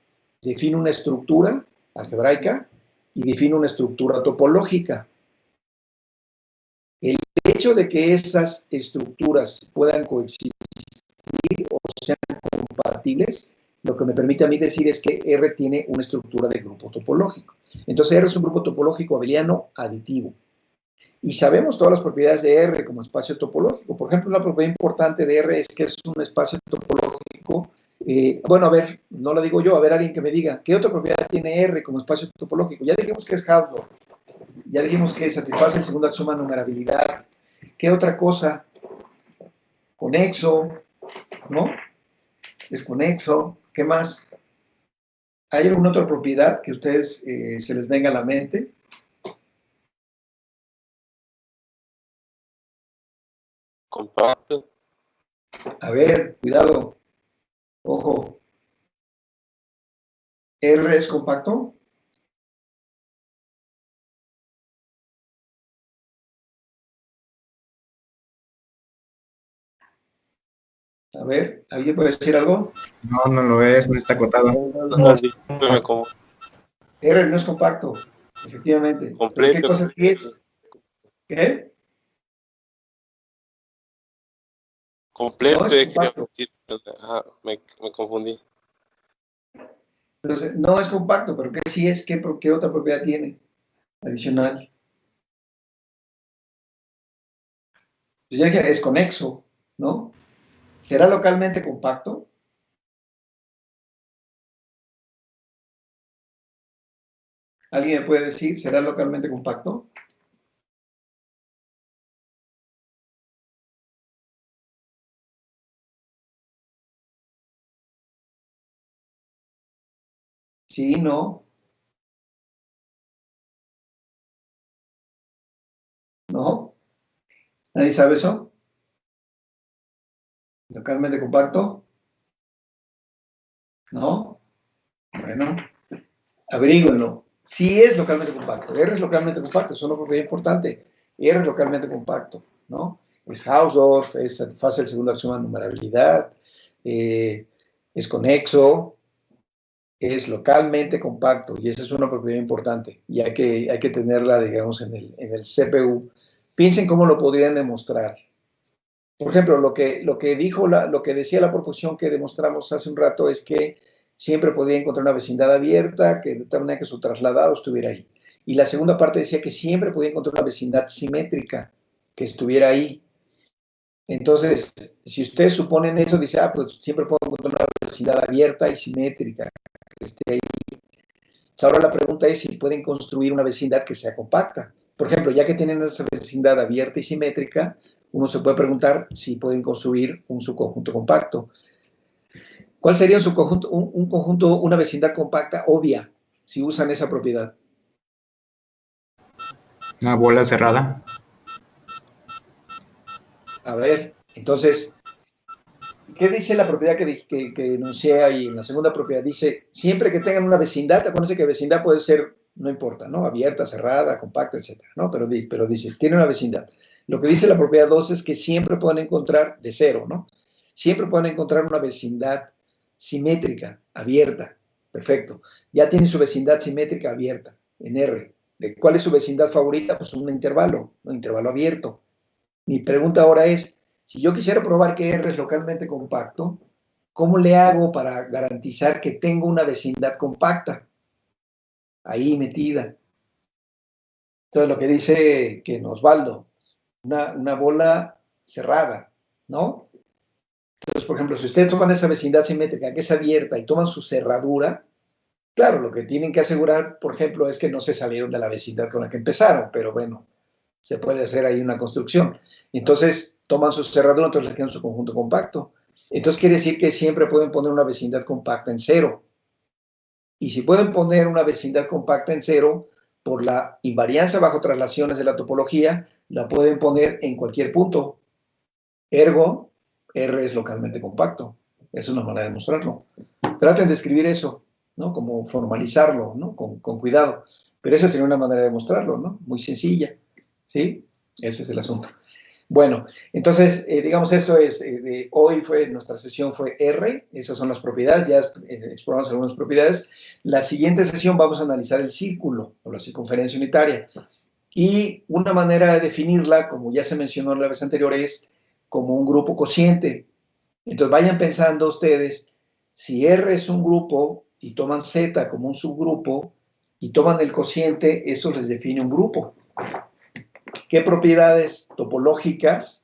defino una estructura algebraica y defino una estructura topológica. El hecho de que esas estructuras puedan coexistir o sean compatibles, lo que me permite a mí decir es que R tiene una estructura de grupo topológico. Entonces R es un grupo topológico abeliano aditivo. Y sabemos todas las propiedades de R como espacio topológico. Por ejemplo, una propiedad importante de R es que es un espacio topológico. Bueno, a ver, no lo digo yo, a ver alguien que me diga, ¿qué otra propiedad tiene R como espacio topológico? Ya dijimos que es Hausdorff, ya dijimos que satisface el segundo axioma de numerabilidad. ¿Qué otra cosa? Conexo, ¿no? Es conexo. ¿Qué más? ¿Hay alguna otra propiedad que a ustedes se les venga a la mente? Compacto. A ver, cuidado. Ojo. ¿R es compacto? A ver, ¿alguien puede decir algo? No, no lo es, no está acotado. No, dígame cómo. R no es compacto, efectivamente. ¿Pero qué Completo. cosa sí es? ¿Qué? Completo, No es quería compacto. decir. Ajá, me confundí. Entonces, no es compacto, pero ¿qué sí es? ¿Qué otra propiedad tiene adicional? Pues ya dije, es conexo, ¿no? ¿Será localmente compacto? ¿Alguien me puede decir, será localmente compacto? Sí, no. ¿No? ¿Nadie sabe eso? ¿Localmente compacto? ¿No? Bueno, averígüenlo. Sí es localmente compacto. R es localmente compacto, eso es una propiedad importante. R es localmente compacto. ¿no? Es Hausdorff, satisface el segundo axioma de numerabilidad, es conexo, es localmente compacto, y esa es una propiedad importante, y hay que tenerla, digamos, en el CPU. Piensen cómo lo podrían demostrar. Por ejemplo, lo que decía la proposición que demostramos hace un rato es que siempre podría encontrar una vecindad abierta, que de tal manera que su trasladado estuviera ahí. Y la segunda parte decía que siempre podía encontrar una vecindad simétrica, que estuviera ahí. Entonces, si ustedes suponen eso, dice, pues siempre puedo encontrar una vecindad abierta y simétrica, que esté ahí. Ahora la pregunta es si pueden construir una vecindad que sea compacta. Por ejemplo, ya que tienen esa vecindad abierta y simétrica, uno se puede preguntar si pueden construir un subconjunto compacto. ¿Cuál sería un subconjunto, un conjunto, una vecindad compacta obvia, si usan esa propiedad? Una bola cerrada. A ver, entonces, ¿qué dice la propiedad que enuncié ahí en la segunda propiedad? Dice, siempre que tengan una vecindad, acuérdense que vecindad puede ser, no importa, ¿no? Abierta, cerrada, compacta, etcétera, ¿no? Pero dice, tiene una vecindad. Lo que dice la propiedad 2 es que siempre pueden encontrar, de cero, ¿no? Siempre pueden encontrar una vecindad simétrica, abierta. Perfecto. Ya tienen su vecindad simétrica abierta, en R. ¿Cuál es su vecindad favorita? Pues un intervalo abierto. Mi pregunta ahora es, si yo quisiera probar que R es localmente compacto, ¿cómo le hago para garantizar que tengo una vecindad compacta ahí metida? Entonces, lo que dice que Osvaldo, una bola cerrada, ¿no? Entonces, por ejemplo, si ustedes toman esa vecindad simétrica que es abierta y toman su cerradura, claro, lo que tienen que asegurar, por ejemplo, es que no se salieron de la vecindad con la que empezaron, pero bueno, se puede hacer ahí una construcción. Entonces, toman su cerradura, entonces le quedan su conjunto compacto. Entonces, quiere decir que siempre pueden poner una vecindad compacta en cero. Y si pueden poner una vecindad compacta en cero, por la invariancia bajo traslaciones de la topología, la pueden poner en cualquier punto. Ergo, R es localmente compacto. Es una manera de mostrarlo. Traten de escribir eso, ¿no? Como formalizarlo, ¿no? Con cuidado. Pero esa sería una manera de mostrarlo, ¿no? Muy sencilla. ¿Sí? Ese es el asunto. Bueno, entonces, digamos, esto es, hoy nuestra sesión fue R, esas son las propiedades, ya exploramos algunas propiedades. La siguiente sesión vamos a analizar el círculo, o la circunferencia unitaria. Y una manera de definirla, como ya se mencionó la vez anterior, es como un grupo cociente. Entonces, vayan pensando ustedes, si R es un grupo y toman Z como un subgrupo y toman el cociente, eso les define un grupo. ¿Qué propiedades topológicas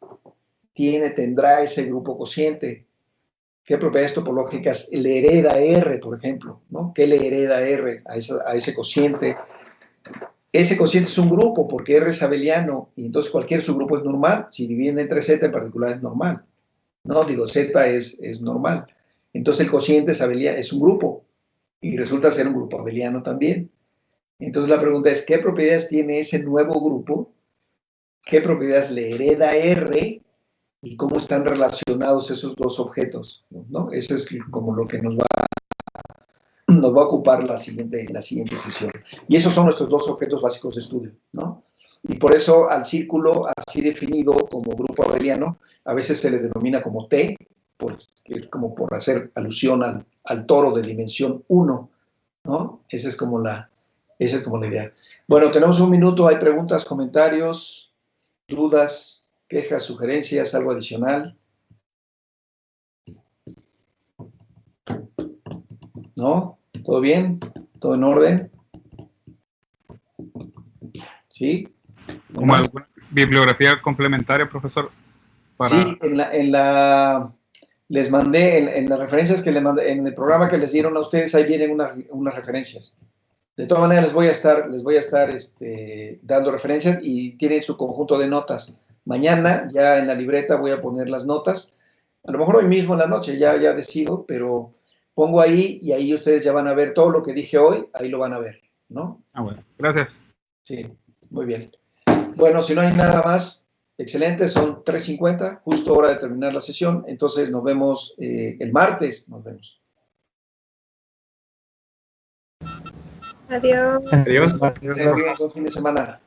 tendrá ese grupo cociente? ¿Qué propiedades topológicas le hereda R, por ejemplo? ¿No? ¿Qué le hereda R a ese cociente? Ese cociente es un grupo porque R es abeliano y entonces cualquier subgrupo es normal. Si dividen entre Z en particular es normal. No, digo, Z es normal. Entonces el cociente es un grupo y resulta ser un grupo abeliano también. Entonces la pregunta es, ¿qué propiedades tiene ese nuevo grupo? ¿Qué propiedades le hereda R y cómo están relacionados esos dos objetos? ¿No? Eso es como lo que nos va a ocupar la siguiente sesión. Y esos son nuestros dos objetos básicos de estudio, ¿no? Y por eso al círculo así definido como grupo abeliano, a veces se le denomina como T, como por hacer alusión al toro de dimensión 1, ¿no? Esa es como la idea. Bueno, tenemos un minuto, hay preguntas, comentarios, dudas, quejas, sugerencias, algo adicional. ¿No? ¿Todo bien? ¿Todo en orden? ¿Sí? ¿Como alguna bibliografía complementaria, profesor? Sí, les mandé, en las referencias que les mandé, en el programa que les dieron a ustedes, ahí vienen unas referencias. De todas maneras, les voy a estar dando referencias y tienen su conjunto de notas. Mañana, ya en la libreta, voy a poner las notas. A lo mejor hoy mismo en la noche, ya decido, pero pongo ahí y ahí ustedes ya van a ver todo lo que dije hoy, ahí lo van a ver, ¿no? Bueno, gracias. Sí, muy bien. Bueno, si no hay nada más, excelente, son 3:50, justo hora de terminar la sesión, entonces nos vemos el martes, nos vemos. Adiós. Adiós. Buen fin de semana.